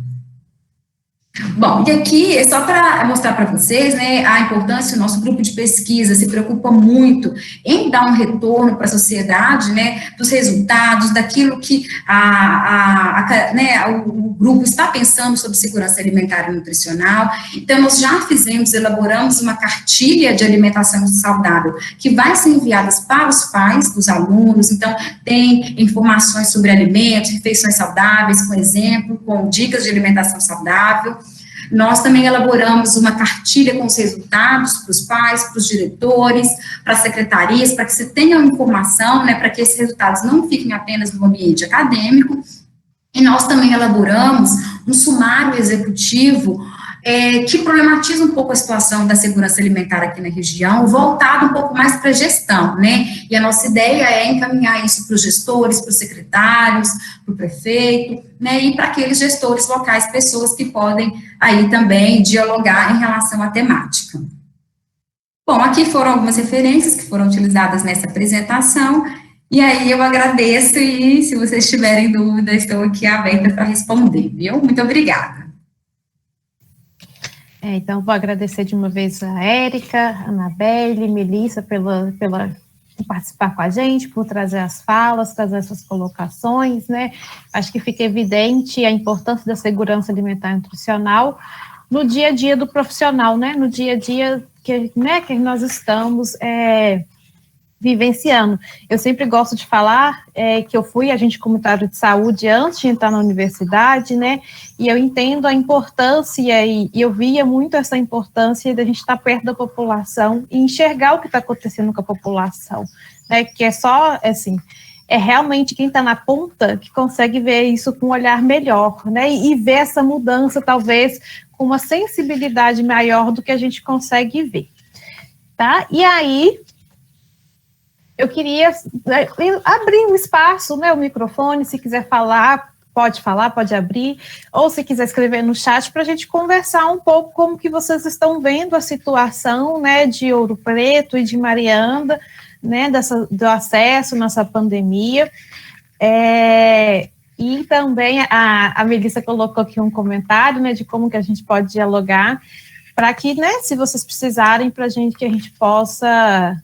E: Bom, e aqui é só para mostrar para vocês, né, a importância. O nosso grupo de pesquisa se preocupa muito em dar um retorno para a sociedade, né, dos resultados, daquilo que o grupo está pensando sobre segurança alimentar e nutricional. Então, nós já elaboramos uma cartilha de alimentação saudável, que vai ser enviada para os pais dos alunos. Então, tem informações sobre alimentos, refeições saudáveis, com exemplo, com dicas de alimentação saudável. Nós também elaboramos uma cartilha com os resultados para os pais, para os diretores, para as secretarias, para que você tenha informação, né, para que esses resultados não fiquem apenas no ambiente acadêmico. E nós também elaboramos um sumário executivo que problematiza um pouco a situação da segurança alimentar aqui na região, voltado um pouco mais para a gestão, né? E a nossa ideia é encaminhar isso para os gestores, para os secretários, para o prefeito, né? E para aqueles gestores locais, pessoas que podem aí também dialogar em relação à temática. Bom, aqui foram algumas referências que foram utilizadas nessa apresentação, e aí eu agradeço, e se vocês tiverem dúvida, estou aqui aberta para responder, viu? Muito obrigada.
A: Então, vou agradecer de uma vez a Érica, a Anabelle, Melissa, por participar com a gente, por trazer as falas, trazer essas colocações, né? Acho que fica evidente a importância da segurança alimentar e nutricional no dia a dia do profissional, né? No dia a dia que nós estamos vivenciando. Eu sempre gosto de falar que eu fui agente comunitário de saúde antes de entrar na universidade, né, e eu entendo a importância, e eu via muito essa importância da gente estar perto da população e enxergar o que está acontecendo com a população, né, que é só, assim, é realmente quem está na ponta que consegue ver isso com um olhar melhor, né, e ver essa mudança, talvez, com uma sensibilidade maior do que a gente consegue ver, tá? E aí, eu queria abrir um espaço, né, o microfone, se quiser falar, pode abrir, ou se quiser escrever no chat, para a gente conversar um pouco como que vocês estão vendo a situação, né, de Ouro Preto e de Marianda, né, do acesso nessa pandemia. E também a Melissa colocou aqui um comentário, né, de como que a gente pode dialogar, para que, né, se vocês precisarem, que a gente possa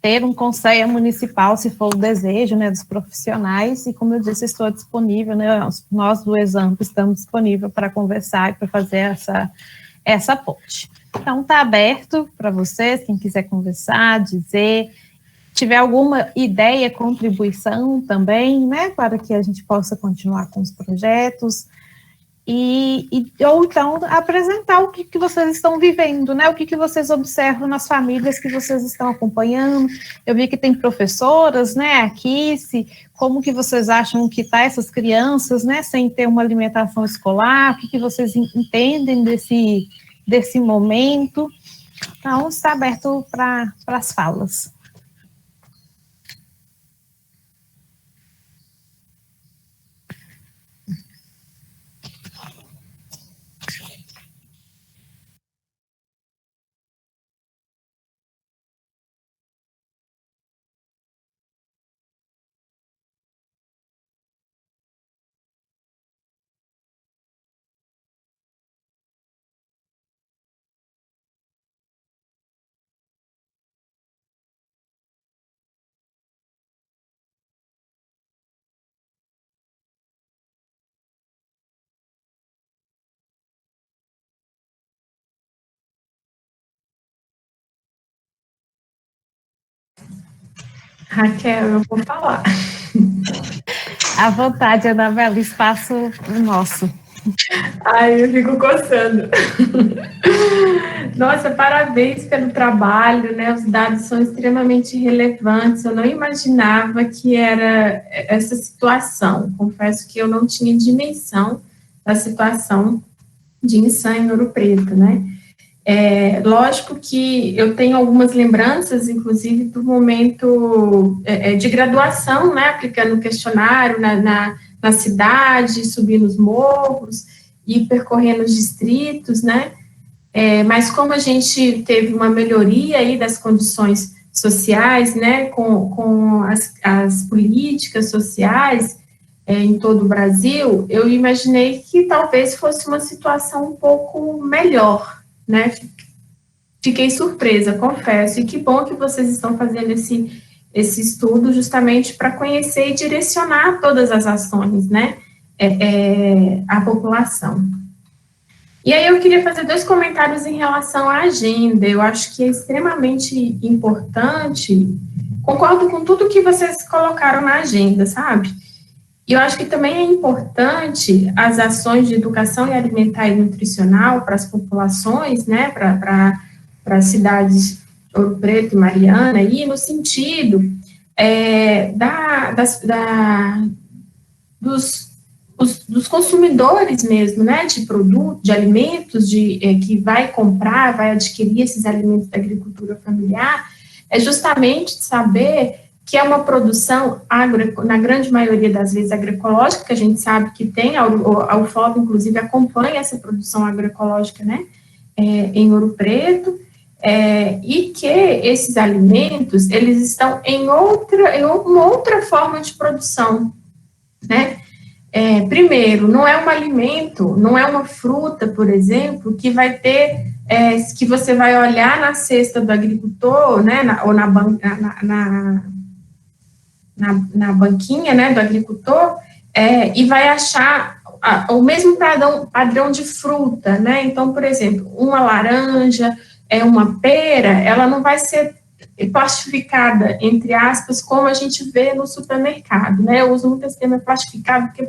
A: ter um conselho municipal, se for o desejo, né, dos profissionais, e como eu disse, estou disponível, né, nós do Examp estamos disponíveis para conversar e para fazer essa ponte. Então, está aberto para vocês, quem quiser conversar, dizer, tiver alguma ideia, contribuição também, né, para que a gente possa continuar com os projetos, ou então apresentar o que vocês estão vivendo, né, o que vocês observam nas famílias que vocês estão acompanhando. Eu vi que tem professoras, né, aqui, como que vocês acham que tá essas crianças, né, sem ter uma alimentação escolar, o que vocês entendem desse momento. Então, está aberto para as falas.
B: Raquel, eu vou falar.
A: À vontade, Anabela, espaço nosso.
B: Ai, eu fico coçando. Nossa, parabéns pelo trabalho, né? Os dados são extremamente relevantes. Eu não imaginava que era essa situação. Confesso que eu não tinha dimensão da situação de Insan em Ouro Preto, né? Lógico que eu tenho algumas lembranças, inclusive, do momento de graduação, né? Aplicando o questionário na cidade, subindo os morros e percorrendo os distritos, né? Mas como a gente teve uma melhoria aí das condições sociais, né, com as políticas sociais em todo o Brasil, eu imaginei que talvez fosse uma situação um pouco melhor, né? Fiquei surpresa, confesso, e que bom que vocês estão fazendo esse estudo justamente para conhecer e direcionar todas as ações, né, à população. E aí eu queria fazer 2 comentários em relação à agenda. Eu acho que é extremamente importante, concordo com tudo que vocês colocaram na agenda, sabe? E eu acho que também é importante as ações de educação alimentar e nutricional para as populações, né, para as cidades Ouro Preto e Mariana, e no sentido dos consumidores mesmo, né, de produtos, de alimentos, que vai comprar, vai adquirir esses alimentos da agricultura familiar, é justamente saber que é uma produção, na grande maioria das vezes, agroecológica, que a gente sabe que tem, a UFOP, inclusive, acompanha essa produção agroecológica, né, em Ouro Preto, e que esses alimentos, eles estão em uma outra forma de produção, né. Primeiro, não é um alimento, não é uma fruta, por exemplo, que vai ter, que você vai olhar na cesta do agricultor, né, ou na banquinha, né, do agricultor, e vai achar o mesmo padrão de fruta, né. Então, por exemplo, uma laranja, uma pera, ela não vai ser plastificada, entre aspas, como a gente vê no supermercado, né? Eu uso muito esse termo plastificado, porque,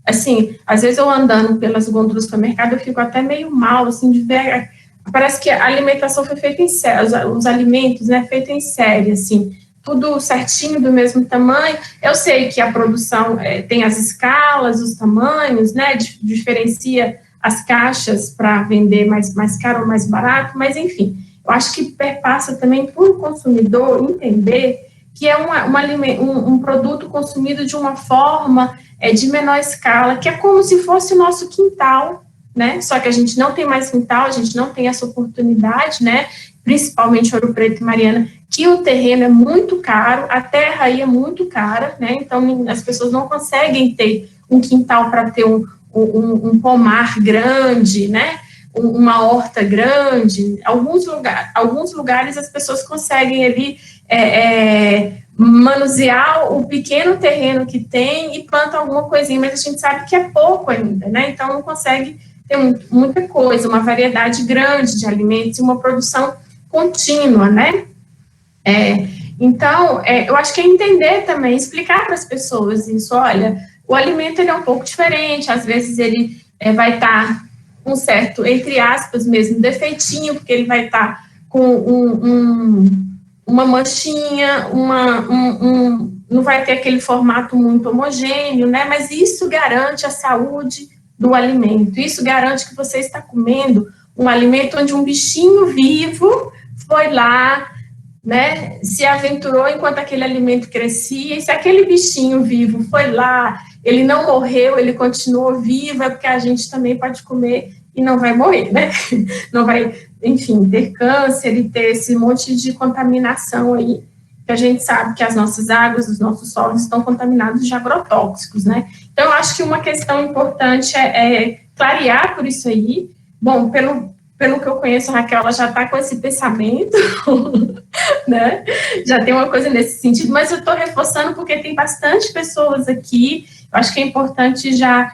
B: assim, às vezes eu andando pelas gôndolas do supermercado, eu fico até meio mal, assim, de ver, parece que a alimentação foi feita em série, os alimentos, né, feitos em série, assim, tudo certinho, do mesmo tamanho. Eu sei que a produção tem as escalas, os tamanhos, né, diferencia as caixas para vender mais caro ou mais barato, mas, enfim, eu acho que perpassa também por o consumidor entender que é um produto consumido de uma forma de menor escala, que é como se fosse o nosso quintal, né? Só que a gente não tem mais quintal, a gente não tem essa oportunidade, né? Principalmente Ouro Preto e Mariana, que o terreno é muito caro, a terra aí é muito cara, né? Então as pessoas não conseguem ter um quintal para ter um pomar grande, né? Uma horta grande. Alguns lugares as pessoas conseguem ali manusear o pequeno terreno que tem e planta alguma coisinha, mas a gente sabe que é pouco ainda, né? Então não consegue ter muita coisa, uma variedade grande de alimentos e uma produção contínua, né? Então, eu acho que é entender também, explicar para as pessoas isso. Olha, o alimento ele é um pouco diferente, às vezes ele vai estar um certo, entre aspas mesmo, defeitinho, porque ele vai estar com uma manchinha, não vai ter aquele formato muito homogêneo, né? Mas isso garante a saúde do alimento, isso garante que você está comendo um alimento onde um bichinho vivo foi lá, né, se aventurou enquanto aquele alimento crescia, e se aquele bichinho vivo foi lá, ele não morreu, ele continuou vivo, é porque a gente também pode comer e não vai morrer, né? Não vai, enfim, ter câncer e ter esse monte de contaminação aí, que a gente sabe que as nossas águas, os nossos solos estão contaminados de agrotóxicos, né? Então, eu acho que uma questão importante é clarear por isso aí. Bom, pelo que eu conheço, a Raquel, ela já está com esse pensamento, né? Já tem uma coisa nesse sentido, mas eu estou reforçando porque tem bastante pessoas aqui. Eu acho que é importante já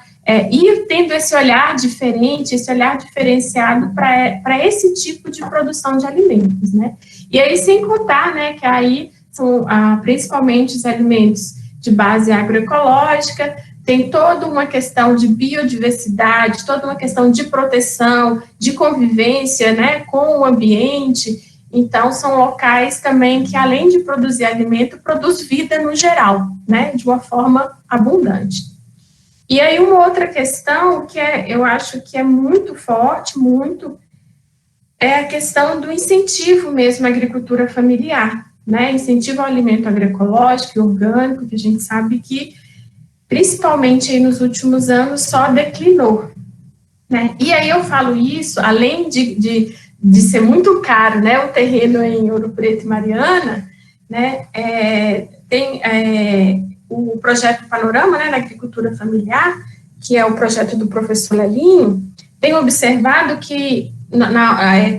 B: ir tendo esse olhar diferente, esse olhar diferenciado para esse tipo de produção de alimentos, né? E aí, sem contar, né, que aí são principalmente os alimentos de base agroecológica, tem toda uma questão de biodiversidade, toda uma questão de proteção, de convivência, né, com o ambiente. Então, são locais também que, além de produzir alimento, produz vida no geral, né, de uma forma abundante. E aí, uma outra questão que eu acho que é muito forte, é a questão do incentivo mesmo à agricultura familiar, né, incentivo ao alimento agroecológico e orgânico, que a gente sabe que, principalmente aí nos últimos anos, só declinou, né. E aí eu falo isso, além de ser muito caro, né, o terreno em Ouro Preto e Mariana, né, tem o projeto Panorama, né, da agricultura familiar, que é o projeto do professor Lelinho, tem observado que,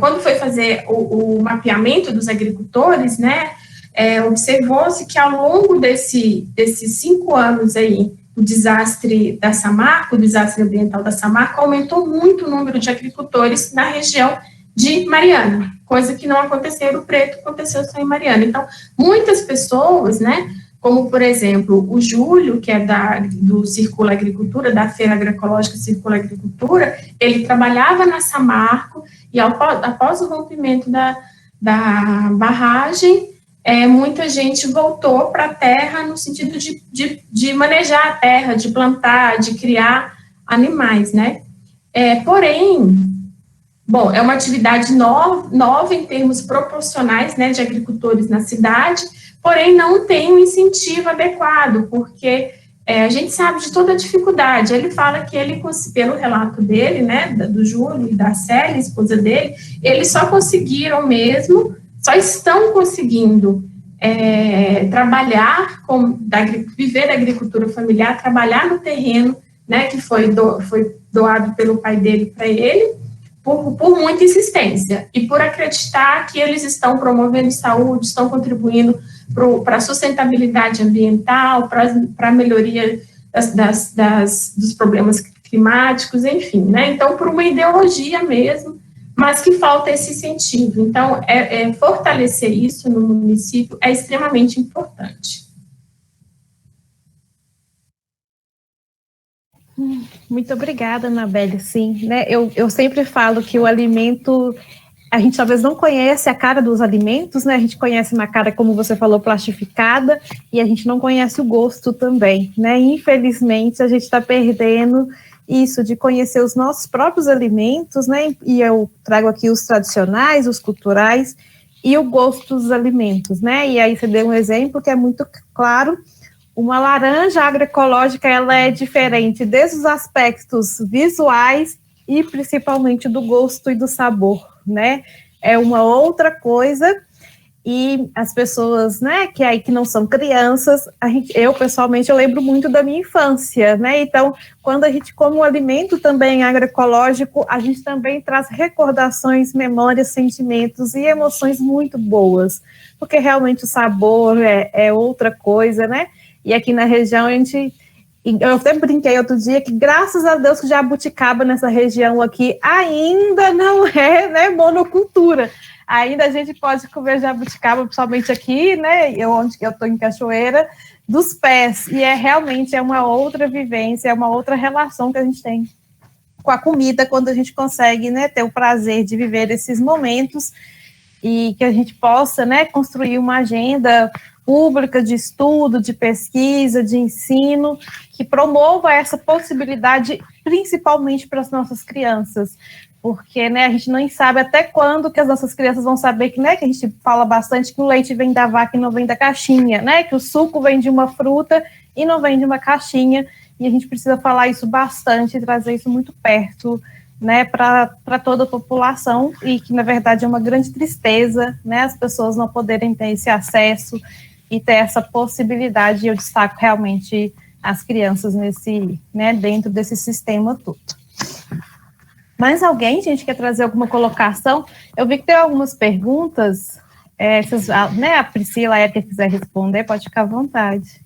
B: quando foi fazer o mapeamento dos agricultores, né, observou-se que ao longo desses 5 anos aí, o desastre da Samarco, o desastre ambiental da Samarco, aumentou muito o número de agricultores na região de Mariana, coisa que não aconteceu em Ouro Preto, aconteceu só em Mariana. Então, muitas pessoas, né, como, por exemplo, o Júlio, que é do Circula Agricultura, da Feira Agroecológica Circula Agricultura, ele trabalhava na Samarco, e após o rompimento da barragem, muita gente voltou para a terra no sentido de manejar a terra, de plantar, de criar animais, né? Porém, bom, é uma atividade nova em termos proporcionais, né, de agricultores na cidade, porém não tem um incentivo adequado, porque a gente sabe de toda a dificuldade. Ele fala que pelo relato dele, né, do Júlio e da Célia, esposa dele, eles só estão conseguindo trabalhar, viver da agricultura familiar, trabalhar no terreno, né, que foi doado pelo pai dele para ele, por muita insistência, e por acreditar que eles estão promovendo saúde, estão contribuindo para a sustentabilidade ambiental, para a melhoria dos problemas climáticos, enfim, né? Então, por uma ideologia mesmo, mas que falta esse incentivo. Então, fortalecer isso no município é extremamente importante.
A: Muito obrigada, Anabelle. Sim, né? Eu sempre falo que o alimento, a gente talvez não conhece a cara dos alimentos, né? A gente conhece uma cara, como você falou, plastificada, e a gente não conhece o gosto também, né? Infelizmente, a gente está perdendo isso de conhecer os nossos próprios alimentos, né? E eu trago aqui os tradicionais, os culturais e o gosto dos alimentos, né? E aí você deu um exemplo que é muito claro. Uma laranja agroecológica, ela é diferente desde os aspectos visuais e principalmente do gosto e do sabor, né? É uma outra coisa, e as pessoas, né, que não são crianças, eu pessoalmente eu lembro muito da minha infância, né? Então, quando a gente come um alimento também agroecológico, a gente também traz recordações, memórias, sentimentos e emoções muito boas, porque realmente o sabor é outra coisa, né? E aqui na região, eu até brinquei outro dia que, graças a Deus, que jabuticaba nessa região aqui ainda não é, né, monocultura. Ainda a gente pode comer jabuticaba, principalmente aqui, né, onde eu estou em Cachoeira, dos pés. E realmente uma outra vivência, é uma outra relação que a gente tem com a comida, quando a gente consegue, né, ter o prazer de viver esses momentos e que a gente possa, né, construir uma agenda pública de estudo, de pesquisa, de ensino, que promova essa possibilidade, principalmente para as nossas crianças, porque, né, a gente não sabe até quando que as nossas crianças vão saber que, né, que a gente fala bastante que o leite vem da vaca e não vem da caixinha, né, que o suco vem de uma fruta e não vem de uma caixinha, e a gente precisa falar isso bastante, trazer isso muito perto, né, para toda a população, e que, na verdade, é uma grande tristeza, né, as pessoas não poderem ter esse acesso e ter essa possibilidade, e eu destaco realmente as crianças dentro desse sistema todo. Mais alguém, gente, quer trazer alguma colocação? Eu vi que tem algumas perguntas, a Priscila, a Érica, quiser responder, pode ficar à vontade.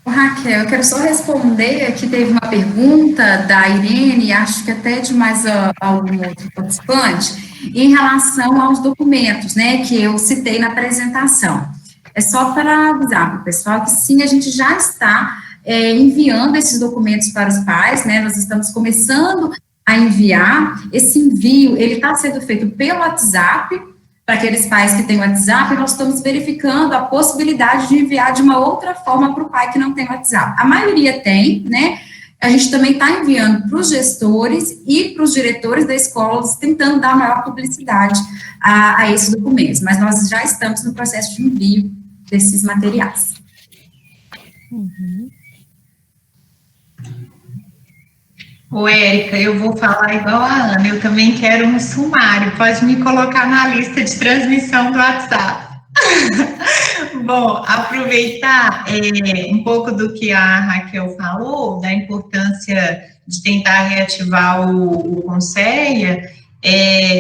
E: Raquel, eu quero só responder, aqui teve uma pergunta da Irene, acho que até de mais algum outro participante, em relação aos documentos, né, que eu citei na apresentação. é só para avisar para o pessoal que sim, a gente já está enviando esses documentos para os pais, né, nós estamos começando a enviar. Esse envio, ele está sendo feito pelo WhatsApp, para aqueles pais que têm WhatsApp, nós estamos verificando a possibilidade de enviar de uma outra forma para o pai que não tem WhatsApp. A maioria tem, né? A gente também está enviando para os gestores e para os diretores da escola, tentando dar maior publicidade a esses documentos, mas nós já estamos no processo de envio desses materiais.
A: Uhum.
C: Ô, Érica, eu vou falar igual a Ana, eu também quero um sumário, pode me colocar na lista de transmissão do WhatsApp. Bom, aproveitar um pouco do que a Raquel falou, da importância de tentar reativar o Conceia.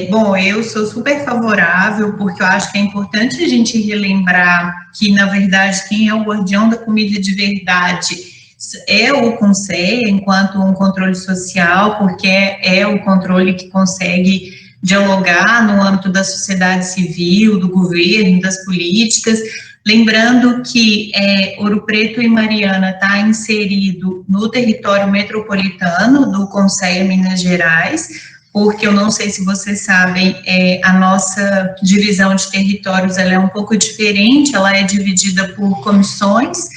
C: Bom, eu sou super favorável, porque eu acho que é importante a gente relembrar que, na verdade, quem é o guardião da comida de verdade é o Conceia, enquanto um controle social, porque é o controle que consegue dialogar no âmbito da sociedade civil, do governo, das políticas. Lembrando que Ouro Preto e Mariana está inserido no território metropolitano do Conceia Minas Gerais, porque eu não sei se vocês sabem, a nossa divisão de territórios ela é um pouco diferente, ela é dividida por comissões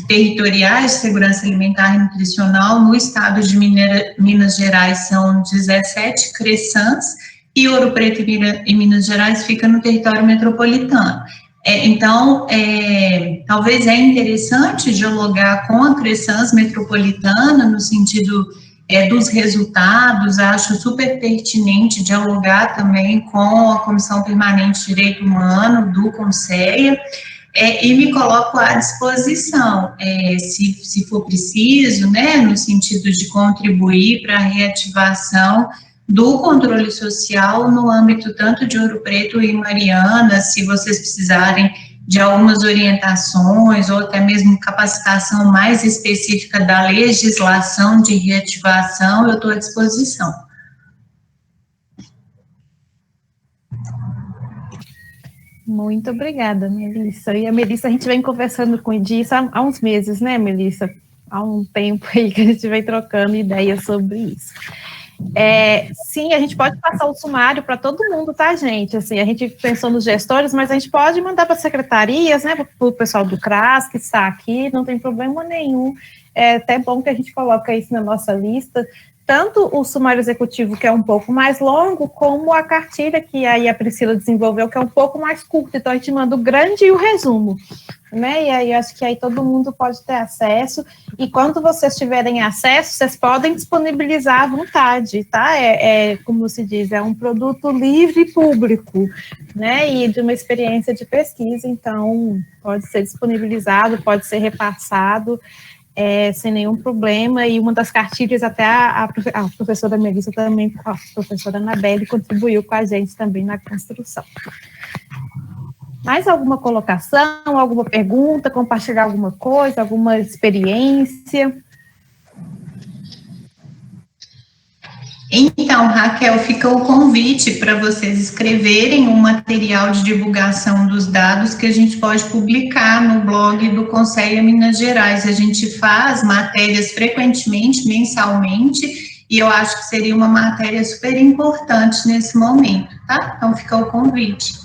C: territoriais de segurança alimentar e nutricional. No estado de Minas Gerais são 17 CRESANs, e Ouro Preto e Minas Gerais fica no território metropolitano. Então, talvez é interessante dialogar com a CRESANS metropolitana no sentido dos resultados. Acho super pertinente dialogar também com a Comissão Permanente de Direito Humano do Conceia, e me coloco à disposição, se for preciso, né, no sentido de contribuir para a reativação do controle social no âmbito tanto de Ouro Preto e Mariana. Se vocês precisarem de algumas orientações ou até mesmo capacitação mais específica da legislação de reativação, eu estou à disposição.
A: Muito obrigada, Melissa. E a Melissa, a gente vem conversando com o Edis há uns meses, né, Melissa? Há um tempo aí que a gente vem trocando ideias sobre isso. Sim, a gente pode passar o sumário para todo mundo, tá, gente? Assim, a gente pensou nos gestores, mas a gente pode mandar para as secretarias, né, para o pessoal do CRAS que está aqui, não tem problema nenhum. É até bom que a gente coloca isso na nossa lista, tanto o sumário executivo, que é um pouco mais longo, como a cartilha que aí a Priscila desenvolveu, que é um pouco mais curta. Então, a gente manda o grande e o resumo, né? E aí, eu acho que aí todo mundo pode ter acesso. E quando vocês tiverem acesso, vocês podem disponibilizar à vontade, tá? Como se diz, é um produto livre e público, né? E de uma experiência de pesquisa. Então, pode ser disponibilizado, pode ser repassado, sem nenhum problema. E uma das cartilhas, até a professora Melissa também, a professora Anabelle, contribuiu com a gente também na construção. Mais alguma colocação, alguma pergunta, compartilhar alguma coisa, alguma experiência?
C: Então, Raquel, fica o convite para vocês escreverem um material de divulgação dos dados que a gente pode publicar no blog do Conceia Minas Gerais. A gente faz matérias frequentemente, mensalmente, e eu acho que seria uma matéria super importante nesse momento, tá? Então, fica o convite.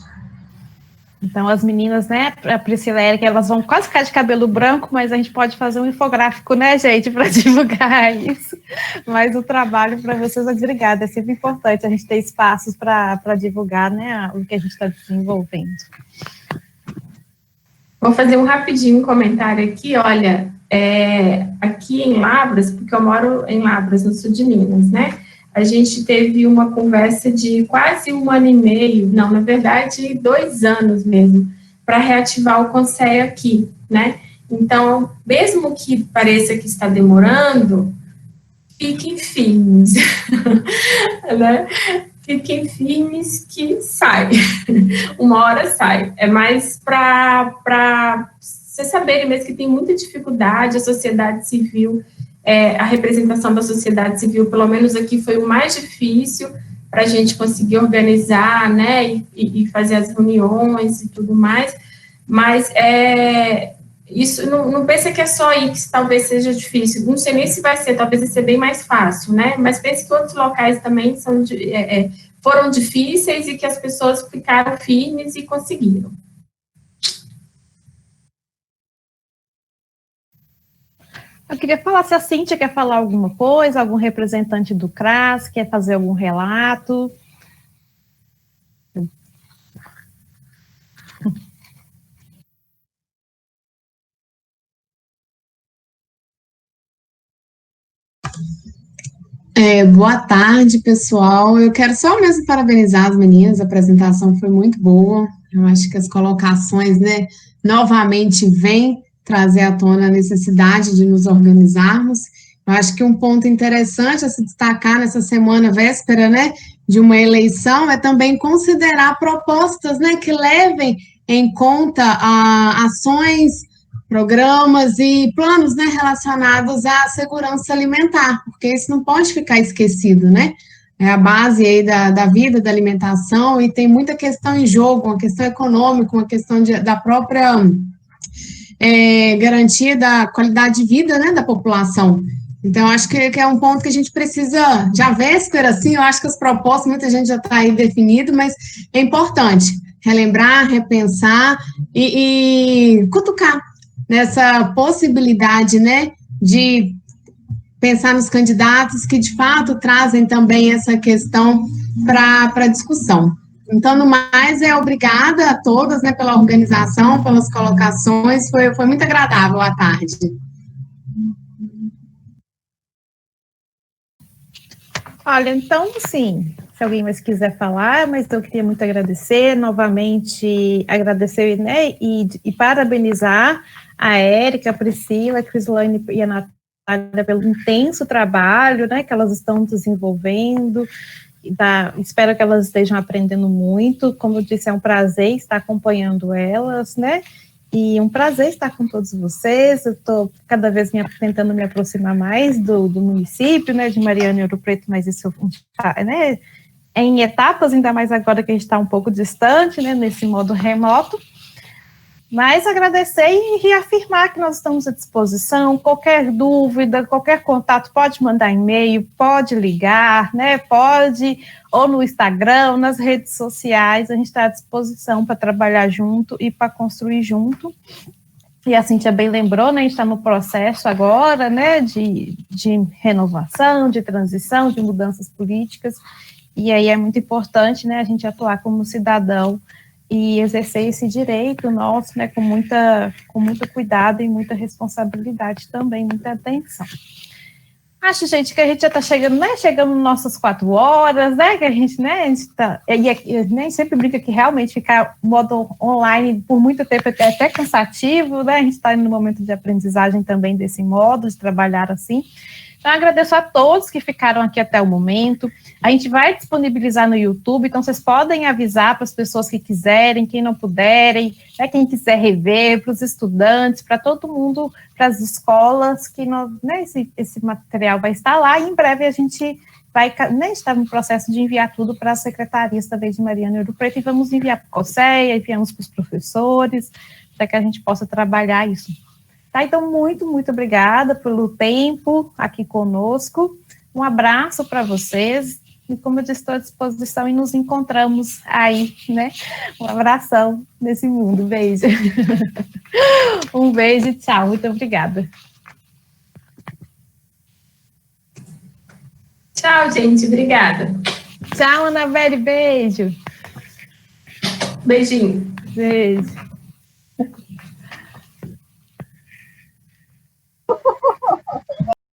A: Então, as meninas, né, a Priscila e a Érica, elas vão quase ficar de cabelo branco, mas a gente pode fazer um infográfico, né, gente, para divulgar isso. Mas o trabalho para vocês, obrigada, é sempre importante a gente ter espaços para divulgar, né, o que a gente está desenvolvendo.
B: Vou fazer um rapidinho comentário aqui, olha, aqui em Lavras, porque eu moro em Lavras, no sul de Minas, né, a gente teve uma conversa de quase 1 ano e meio, não, na verdade, 2 anos mesmo, para reativar o Conceia aqui, né? Então, mesmo que pareça que está demorando, fiquem firmes, né? Fiquem firmes que sai, uma hora sai. É mais para vocês saberem mesmo que tem muita dificuldade, a sociedade civil, a representação da sociedade civil, pelo menos aqui, foi o mais difícil para a gente conseguir organizar, né, e fazer as reuniões e tudo mais, mas isso, não pensa que é só aí que talvez seja difícil, não sei nem se vai ser, talvez vai ser bem mais fácil, né, mas pense que outros locais também foram difíceis e que as pessoas ficaram firmes e conseguiram.
A: Eu queria falar se a Cíntia quer falar alguma coisa, algum representante do CRAS quer fazer algum relato.
F: Boa tarde, pessoal. Eu quero só mesmo parabenizar as meninas, a apresentação foi muito boa. Eu acho que as colocações, né, novamente vêm trazer à tona a necessidade de nos organizarmos. Eu acho que um ponto interessante a se destacar nessa semana véspera, né, de uma eleição é também considerar propostas, né, que levem em conta ações, programas e planos, né, relacionados à segurança alimentar, porque isso não pode ficar esquecido, né? É a base aí da vida, da alimentação, e tem muita questão em jogo, uma questão econômica, uma questão da própria garantia da qualidade de vida, né, da população. Então, acho que é um ponto que a gente precisa, já véspera, assim, eu acho que as propostas, muita gente já está aí definido, mas é importante relembrar, repensar e cutucar nessa possibilidade, né, de pensar nos candidatos que, de fato, trazem também essa questão para discussão. Então, no mais, obrigada a todas, né, pela organização, pelas colocações, foi muito agradável a tarde.
A: Olha, então, sim, se alguém mais quiser falar, mas eu queria muito agradecer, novamente agradecer, né, e parabenizar a Érica, a Priscila, a Crislane e a Natália pelo intenso trabalho, né, que elas estão desenvolvendo. Espero que elas estejam aprendendo muito. Como eu disse, é um prazer estar acompanhando elas, né? E um prazer estar com todos vocês. Eu estou cada vez tentando me aproximar mais do município, né, de Mariana e Ouro Preto, mas isso, né, é em etapas, ainda mais agora que a gente está um pouco distante, né, nesse modo remoto. Mas agradecer e reafirmar que nós estamos à disposição. Qualquer dúvida, qualquer contato, pode mandar e-mail, pode ligar, né? Pode, ou no Instagram, nas redes sociais, a gente está à disposição para trabalhar junto e para construir junto. E a Cíntia bem lembrou, né? A gente está no processo agora, né? De renovação, de transição, de mudanças políticas. E aí é muito importante, né? A gente atuar como cidadão e exercer esse direito nosso, né, com muito cuidado e muita responsabilidade também, muita atenção. Acho, gente, que a gente já está chegando, né, chegando nas nossas 4 horas, né, que a gente tá, nem sempre brinca que realmente ficar modo online por muito tempo é até cansativo, né, a gente está no momento de aprendizagem também desse modo, de trabalhar assim. Então, agradeço a todos que ficaram aqui até o momento. A gente vai disponibilizar no YouTube, então vocês podem avisar para as pessoas que quiserem, quem não puderem, né, quem quiser rever, para os estudantes, para todo mundo, para as escolas, que né, esse material vai estar lá, e em breve a gente vai, né, estar no processo de enviar tudo para as secretarias também de Mariana e Ouro Preto, e vamos enviar para o COSEA, enviamos para os professores, para que a gente possa trabalhar isso. Tá, então, muito, muito obrigada pelo tempo aqui conosco. Um abraço para vocês. E, como eu disse, estou à disposição e nos encontramos aí, né? Um abração nesse mundo. Beijo. Um beijo e tchau. Muito obrigada.
B: Tchau, gente. Obrigada.
A: Tchau, Anabelle. Beijo.
B: Beijinho.
A: Beijo.